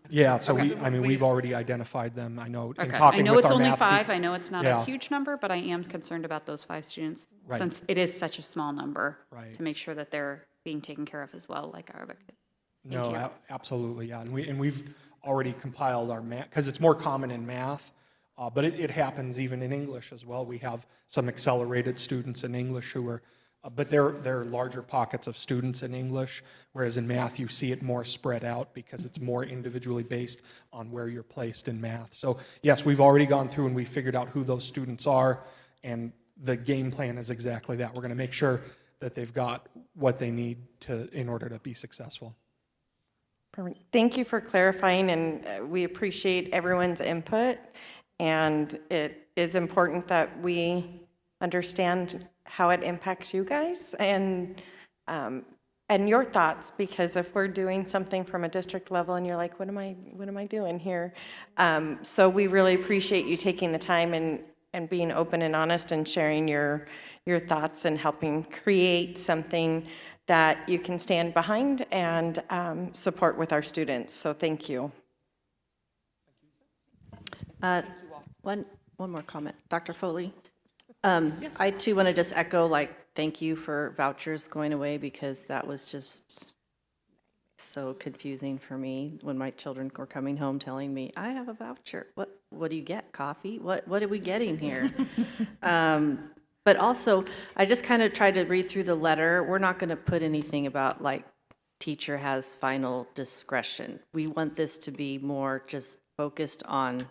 Yeah, so Okay. we've already identified them. I know in Okay. talking I know with it's our only math 5. I know it's not Yeah. a huge number, but I am concerned about those 5 students Right. since it is such a small number, Right. to make sure that they're being taken care of as well, like our other kids. Thank No, you. absolutely, yeah. And we've already compiled our math, because it's more common in math, but it happens even in English as well. We have some accelerated students in English who are, but there are larger pockets of students in English, whereas in math you see it more spread out because it's more individually based on where you're placed in math. So yes, we've already gone through and we figured out who those students are, and the game plan is exactly that. We're going to make sure that they've got what they need in order to be successful. Perfect. Thank you for clarifying, and we appreciate everyone's input. And it is important that we understand how it impacts you guys and your thoughts, because if we're doing something from a district level and you're like, what am I doing here? So we really appreciate you taking the time and being open and honest and sharing your thoughts and helping create something that you can stand behind and support with our students. So thank you. One more comment. Dr. Foley? I too want to just echo, thank you for vouchers going away, because that was just so confusing for me when my children were coming home telling me, I have a voucher. What do you get? Coffee? What are we getting here? But also, I just kind of tried to read through the letter. We're not going to put anything about teacher has final discretion. We want this to be more just focused on.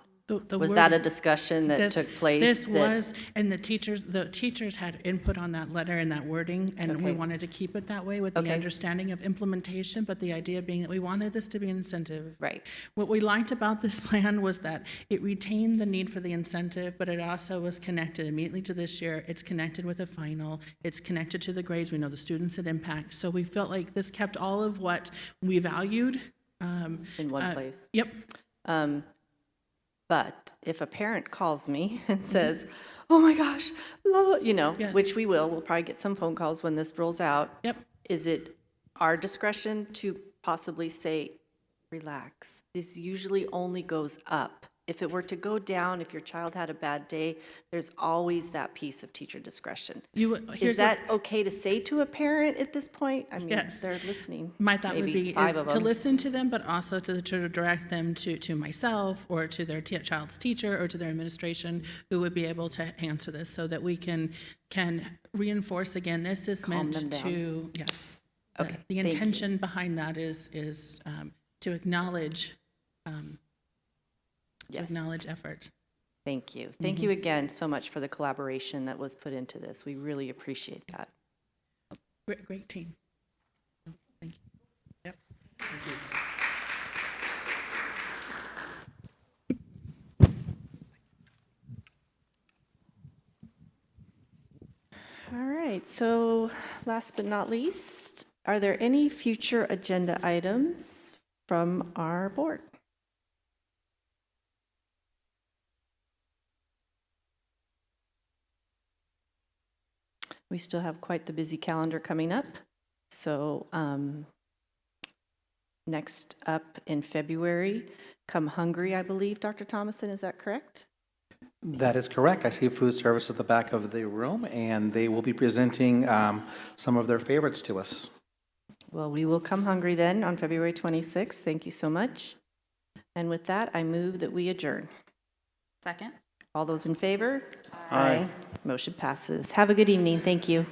Was that a discussion that took place? This was, and the teachers had input on that letter and that wording, and we wanted to keep it that way with the understanding of implementation, but the idea being that we wanted this to be an incentive. Right. What we liked about this plan was that it retained the need for the incentive, but it also was connected immediately to this year. It's connected with a final. It's connected to the grades. We know the students it impacts. So we felt like this kept all of what we valued. In one place. Yep. But if a parent calls me and says, oh my gosh, Yes. which we will, we'll probably get some phone calls when this rolls out. Yep. Is it our discretion to possibly say, relax? This usually only goes up. If it were to go down, if your child had a bad day, there's always that piece of teacher discretion. Is that okay to say to a parent at this point? I mean, Yes. they're listening. My thought would Maybe be 5 is of to them. listen to them, but also to direct them to myself or to their child's teacher or to their administration, who would be able to answer this, so that we can reinforce again. This is Calm them meant down. to yes. Okay, The thank you. intention behind that is to acknowledge. Yes. Acknowledge effort. Thank you. Thank you again so much for the collaboration that was put into this. We really appreciate that. Great team. Thank you. Yep. All right, so last but not least, are there any future agenda items from our board? We still have quite the busy calendar coming up. So next up in February, Come Hungry, I believe, Dr. Thomason, is that correct? That is correct. I see food service at the back of the room, and they will be presenting some of their favorites to us. Well, we will come hungry then on February 26th. Thank you so much. And with that, I move that we adjourn. Second. All those in favor? Aye. Motion passes. Have a good evening. Thank you.